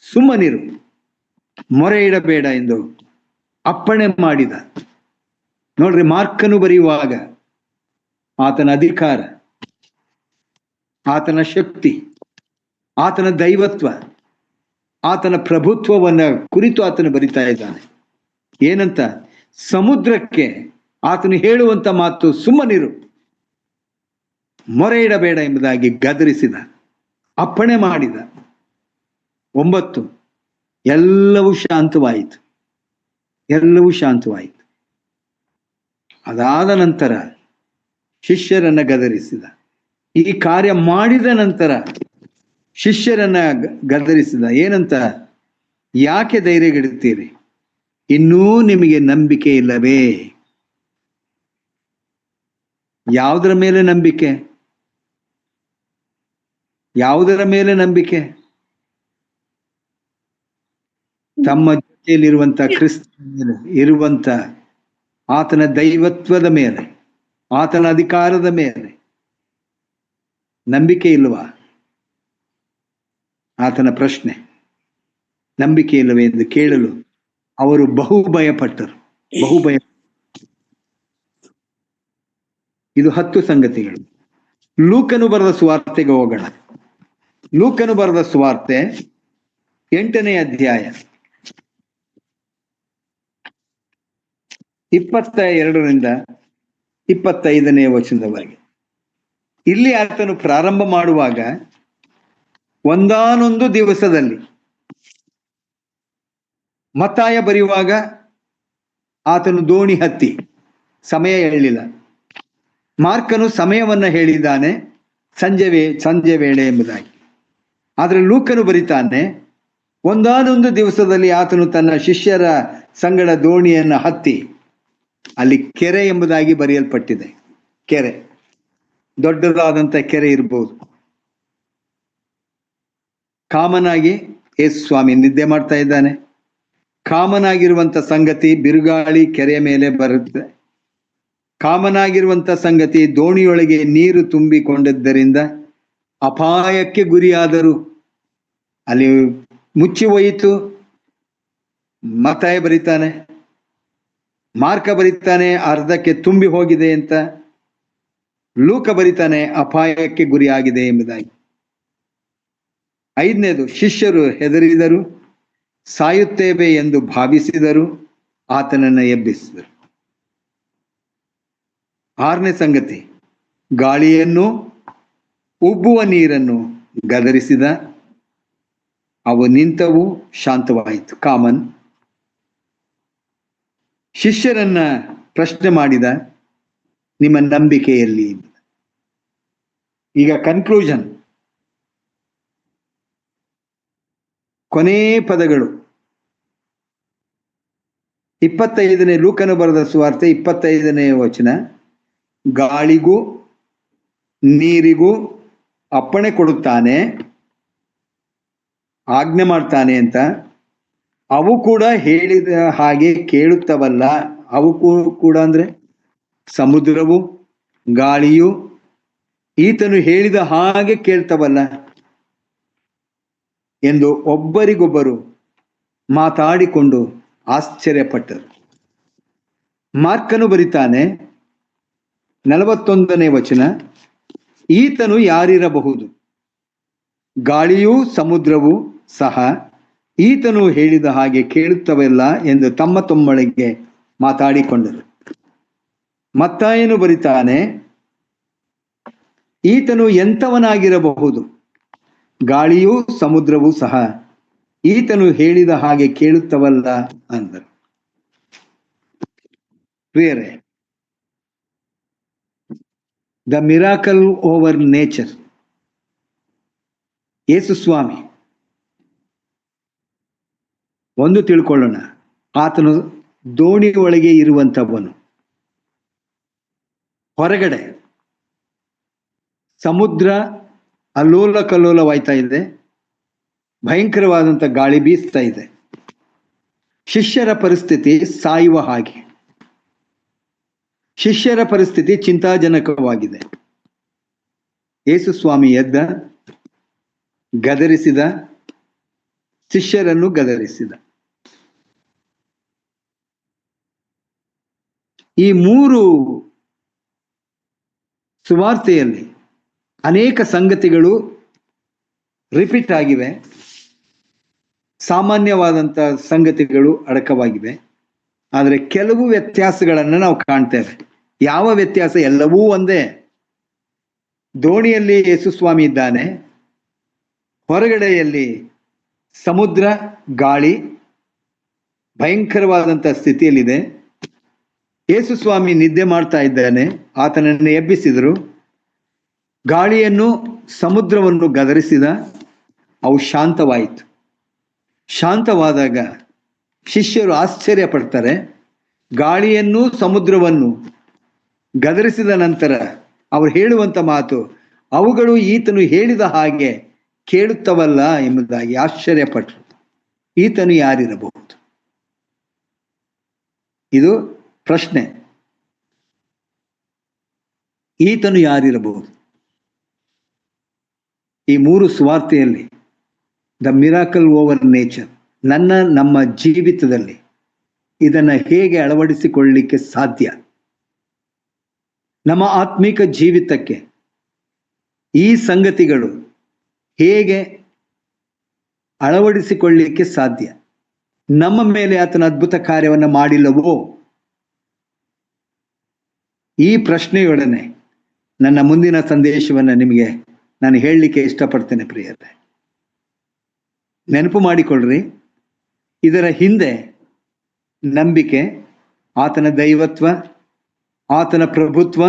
ಸುಮ್ಮನಿರು, ಮೊರೆ ಇಡಬೇಡ ಎಂದು ಅಪ್ಪಣೆ ಮಾಡಿದ. ನೋಡ್ರಿ, ಮಾರ್ಕನು ಬರೆಯುವಾಗ ಆತನ ಅಧಿಕಾರ, ಆತನ ಶಕ್ತಿ, ಆತನ ದೈವತ್ವ, ಆತನ ಪ್ರಭುತ್ವವನ್ನ ಕುರಿತು ಆತನು ಬರಿತಾ ಇದ್ದಾನೆ. ಏನಂತ? ಸಮುದ್ರಕ್ಕೆ ಆತನು ಹೇಳುವಂತ ಮಾತು, ಸುಮ್ಮನಿರು, ಮೊರೆ ಇಡಬೇಡ ಎಂಬುದಾಗಿ ಗದರಿಸಿದ, ಅಪ್ಪಣೆ ಮಾಡಿದ. 9, ಎಲ್ಲವೂ ಶಾಂತವಾಯಿತು. ಅದಾದ ನಂತರ ಶಿಷ್ಯರನ್ನ ಗದರಿಸಿದ. ಈ ಕಾರ್ಯ ಮಾಡಿದ ನಂತರ ಶಿಷ್ಯರನ್ನ ಗದರಿಸಿದ. ಏನಂತ? ಯಾಕೆ ಧೈರ್ಯಗೆಡುತ್ತೀರಿ? ಇನ್ನೂ ನಿಮಗೆ ನಂಬಿಕೆ ಇಲ್ಲವೇ? ಯಾವುದರ ಮೇಲೆ ನಂಬಿಕೆ? ತಮ್ಮ ಜೊತೆಯಲ್ಲಿರುವಂತ ಕ್ರಿಸ್ತನ ಮೇಲೆ ಇರುವಂತ ಆತನ ದೈವತ್ವದ ಮೇಲೆ, ಆತನ ಅಧಿಕಾರದ ಮೇಲೆ ನಂಬಿಕೆ ಇಲ್ವಾ? ಆತನ ಪ್ರಶ್ನೆ, ನಂಬಿಕೆ ಇಲ್ಲವೇ ಎಂದು ಕೇಳಲು ಅವರು ಬಹು ಭಯಪಟ್ಟರು. ಇದು 10 ಸಂಗತಿಗಳು. ಲೂಕನು ಬರೆದ ಸುವಾರ್ತೆಗೆ ಹೋಗೋಣ. ಲೂಕನು ಬರೆದ ಸುವಾರ್ತೆ 8ನೇ ಅಧ್ಯಾಯ 22ರಿಂದ 25ನೇ ವಚನದವರೆಗೆ. ಇಲ್ಲಿ ಆತನು ಪ್ರಾರಂಭ ಮಾಡುವಾಗ, ಒಂದಾನೊಂದು ದಿವಸದಲ್ಲಿ, ಮತ್ತಾಯ ಬರೆಯುವಾಗ ಆತನು ದೋಣಿ ಹತ್ತಿ, ಸಮಯ ಹೇಳಲಿಲ್ಲ. ಮಾರ್ಕನು ಸಮಯವನ್ನ ಹೇಳಿದ್ದಾನೆ, ಸಂಜೆ ವೇಳೆ ಎಂಬುದಾಗಿ. ಆದರೆ ಲೂಕನು ಬರಿತಾನೆ, ಒಂದಾನೊಂದು ದಿವಸದಲ್ಲಿ ಆತನು ತನ್ನ ಶಿಷ್ಯರ ಸಂಗಡ ದೋಣಿಯನ್ನ ಹತ್ತಿ, ಅಲ್ಲಿ ಕೆರೆ ಎಂಬುದಾಗಿ ಬರೆಯಲ್ಪಟ್ಟಿದೆ. ಕೆರೆ, ದೊಡ್ಡದಾದಂಥ ಕೆರೆ ಇರ್ಬೋದು. ಕಾಮನ್ ಆಗಿ ಯೇಸು ಸ್ವಾಮಿ ನಿದ್ದೆ ಮಾಡ್ತಾ ಇದ್ದಾನೆ. ಕಾಮನ್ ಆಗಿರುವಂತ ಸಂಗತಿ ಬಿರುಗಾಳಿ ಕೆರೆಯ ಮೇಲೆ ಬರುತ್ತೆ. ಕಾಮನ್ ಆಗಿರುವಂತ ಸಂಗತಿ ದೋಣಿಯೊಳಗೆ ನೀರು ತುಂಬಿಕೊಂಡಿದ್ದರಿಂದ ಅಪಾಯಕ್ಕೆ ಗುರಿಯಾದರು. ಅಲ್ಲಿ ಮುಚ್ಚಿ ಹೋಯಿತು. ಮತ್ತಾಯ ಬರೀತಾನೆ, ಮಾರ್ಕ ಬರೀತಾನೆ ಅರ್ಧಕ್ಕೆ ತುಂಬಿ ಹೋಗಿದೆ ಅಂತ. ಲೂಕ ಬರೀತಾನೆ ಅಪಾಯಕ್ಕೆ ಗುರಿಯಾಗಿದೆ ಎಂಬುದಾಗಿ. 5ನೇದು, ಶಿಷ್ಯರು ಹೆದರಿದರು, ಸಾಯುತ್ತೇವೆ ಎಂದು ಭಾವಿಸಿದರು, ಆತನನ್ನು ಎಬ್ಬಿಸಿದರು. 6ನೇ ಸಂಗತಿ, ಗಾಳಿಯನ್ನು ಉಬ್ಬುವ ನೀರನ್ನು ಗದರಿಸಿದ, ಅವು ನಿಂತವು, ಶಾಂತವಾಯಿತು. ಕಾಮನ್. ಶಿಷ್ಯರನ್ನ ಪ್ರಶ್ನೆ ಮಾಡಿದ, ನಿಮ್ಮ ನಂಬಿಕೆಯಲ್ಲಿ. ಈಗ ಕನ್ಕ್ಲೂಷನ್, ಕೊನೆ ಪದಗಳು. 25ನೇ ಲೂಕನು ಬರೆದ ಸುವಾರ್ತೆ 25ನೇ ವಚನ, ಗಾಳಿಗೂ ನೀರಿಗೂ ಅಪ್ಪಣೆ ಕೊಡುತ್ತಾನೆ, ಆಜ್ಞೆ ಮಾಡ್ತಾನೆ ಅಂತ. ಅವು ಕೂಡ ಹೇಳಿದ ಹಾಗೆ ಕೇಳುತ್ತವಲ್ಲ. ಅವು ಕೂಡ ಅಂದ್ರೆ ಸಮುದ್ರವು, ಗಾಳಿಯು ಈತನು ಹೇಳಿದ ಹಾಗೆ ಕೇಳ್ತವಲ್ಲ ಎಂದು ಒಬ್ಬರಿಗೊಬ್ಬರು ಮಾತಾಡಿಕೊಂಡು ಆಶ್ಚರ್ಯಪಟ್ಟರು. ಮಾರ್ಕನು ಬರಿತಾನೆ 41ನೇ ವಚನ, ಈತನು ಯಾರಿರಬಹುದು? ಗಾಳಿಯೂ ಸಮುದ್ರವೂ ಸಹ ಈತನು ಹೇಳಿದ ಹಾಗೆ ಕೇಳುತ್ತವಲ್ಲ ಎಂದು ತಮ್ಮ ತಮ್ಮೊಳಗೆ ಮಾತಾಡಿಕೊಂಡರು. ಮತ್ತಾಯನು ಬರಿತಾನೆ, ಈತನು ಎಂಥವನಾಗಿರಬಹುದು? ಗಾಳಿಯೂ ಸಮುದ್ರವೂ ಸಹ ಈತನು ಹೇಳಿದ ಹಾಗೆ ಕೇಳುತ್ತವಲ್ಲ ಅಂದರು. ಪ್ರಿಯರೇ, ದ ಮಿರಾಕಲ್ ಓವರ್ ನೇಚರ್. ಯೇಸು ಸ್ವಾಮಿ ಒಂದು ತಿಳ್ಕೊಳ್ಳೋಣ, ಆತನು ದೋಣಿ ಒಳಗೆ ಇರುವಂತವನು. ಹೊರಗಡೆ ಸಮುದ್ರ ಅಲ್ಲೋಲ ಕಲ್ಲೋಲವಾಯ್ತಾ ಇದೆ, ಭಯಂಕರವಾದಂಥ ಗಾಳಿ ಬೀಸ್ತಾ ಇದೆ. ಶಿಷ್ಯರ ಪರಿಸ್ಥಿತಿ ಸಾಯುವ ಹಾಗೆ, ಶಿಷ್ಯರ ಪರಿಸ್ಥಿತಿ ಚಿಂತಾಜನಕವಾಗಿದೆ. ಯೇಸು ಸ್ವಾಮಿ ಎದ್ದ, ಗದರಿಸಿದ, ಶಿಷ್ಯರನ್ನು ಗದರಿಸಿದ. ಈ 3 ಸುವಾರ್ತೆಯಲ್ಲಿ ಅನೇಕ ಸಂಗತಿಗಳು ರಿಪೀಟ್ ಆಗಿವೆ, ಸಾಮಾನ್ಯವಾದಂಥ ಸಂಗತಿಗಳು ಅಡಕವಾಗಿವೆ. ಆದರೆ ಕೆಲವು ವ್ಯತ್ಯಾಸಗಳನ್ನು ನಾವು ಕಾಣ್ತೇವೆ. ಯಾವ ವ್ಯತ್ಯಾಸ? ಎಲ್ಲವೂ ಒಂದೇ. ದೋಣಿಯಲ್ಲಿ ಯೇಸು ಸ್ವಾಮಿ ಇದ್ದಾನೆ, ಹೊರಗಡೆಯಲ್ಲಿ ಸಮುದ್ರ, ಗಾಳಿ ಭಯಂಕರವಾದಂಥ ಸ್ಥಿತಿಯಲ್ಲಿದೆ. ಯೇಸು ಸ್ವಾಮಿ ನಿದ್ದೆ ಮಾಡ್ತಾ ಇದ್ದಾನೆ, ಆತನನ್ನು ಎಬ್ಬಿಸಿದರು. ಗಾಳಿಯನ್ನು, ಸಮುದ್ರವನ್ನು ಗದರಿಸಿದ, ಅವು ಶಾಂತವಾಯಿತು. ಶಾಂತವಾದಾಗ ಶಿಷ್ಯರು ಆಶ್ಚರ್ಯ ಪಡ್ತಾರೆ. ಗಾಳಿಯನ್ನು, ಸಮುದ್ರವನ್ನು ಗದರಿಸಿದ ನಂತರ ಅವರು ಹೇಳುವಂತ ಮಾತು, ಅವುಗಳು ಈತನು ಹೇಳಿದ ಹಾಗೆ ಕೇಳುತ್ತವಲ್ಲ ಎಂಬುದಾಗಿ ಆಶ್ಚರ್ಯಪಟ್ಟರು. ಈತನು ಯಾರಿರಬಹುದು? ಇದು ಪ್ರಶ್ನೆ. ಈತನು ಯಾರಿರಬಹುದು? ಈ 3 ಸುವಾರ್ತೆಯಲ್ಲಿ ದ ಮಿರಾಕಲ್ ಓವರ್ ನೇಚರ್, ನಮ್ಮ ಜೀವಿತದಲ್ಲಿ ಇದನ್ನು ಹೇಗೆ ಅಳವಡಿಸಿಕೊಳ್ಳಲಿಕ್ಕೆ ಸಾಧ್ಯ? ನಮ್ಮ ಆತ್ಮಿಕ ಜೀವಿತಕ್ಕೆ ಈ ಸಂಗತಿಗಳು ಹೇಗೆ ಅಳವಡಿಸಿಕೊಳ್ಳಲಿಕ್ಕೆ ಸಾಧ್ಯ? ನಮ್ಮ ಮೇಲೆ ಆತನ ಅದ್ಭುತ ಕಾರ್ಯವನ್ನು ಮಾಡಿಲ್ಲವೋ? ಈ ಪ್ರಶ್ನೆಯೊಡನೆ ನನ್ನ ಮುಂದಿನ ಸಂದೇಶವನ್ನು ನಿಮಗೆ ನಾನು ಹೇಳಲಿಕ್ಕೆ ಇಷ್ಟಪಡ್ತೇನೆ. ಪ್ರಿಯರೇ, ನೆನಪು ಮಾಡಿಕೊಳ್ಳ್ರಿ, ಇದರ ಹಿಂದೆ ನಂಬಿಕೆ, ಆತನ ದೈವತ್ವ, ಆತನ ಪ್ರಭುತ್ವ,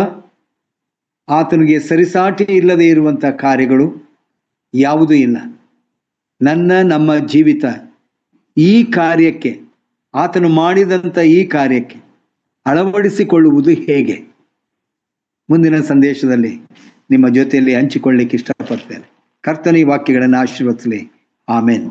ಆತನಿಗೆ ಸರಿಸಾಟಿ ಇಲ್ಲದೆ ಇರುವಂಥ ಕಾರ್ಯಗಳು ಯಾವುದೂ ಇಲ್ಲ. ನಮ್ಮ ಜೀವಿತ ಈ ಕಾರ್ಯಕ್ಕೆ, ಆತನು ಮಾಡಿದಂಥ ಈ ಕಾರ್ಯಕ್ಕೆ ಅಳವಡಿಸಿಕೊಳ್ಳುವುದು ಹೇಗೆ? ಮುಂದಿನ ಸಂದೇಶದಲ್ಲಿ ನಿಮ್ಮ ಜೊತೆಯಲ್ಲಿ ಹಂಚಿಕೊಳ್ಳಿಕ್ಕೆ ಇಷ್ಟಪಡ್ತೇನೆ. ಕರ್ತನ ಈ ವಾಕ್ಯಗಳನ್ನು ಆಶೀರ್ವದಿಸಲಿ. ಆಮೇನ್.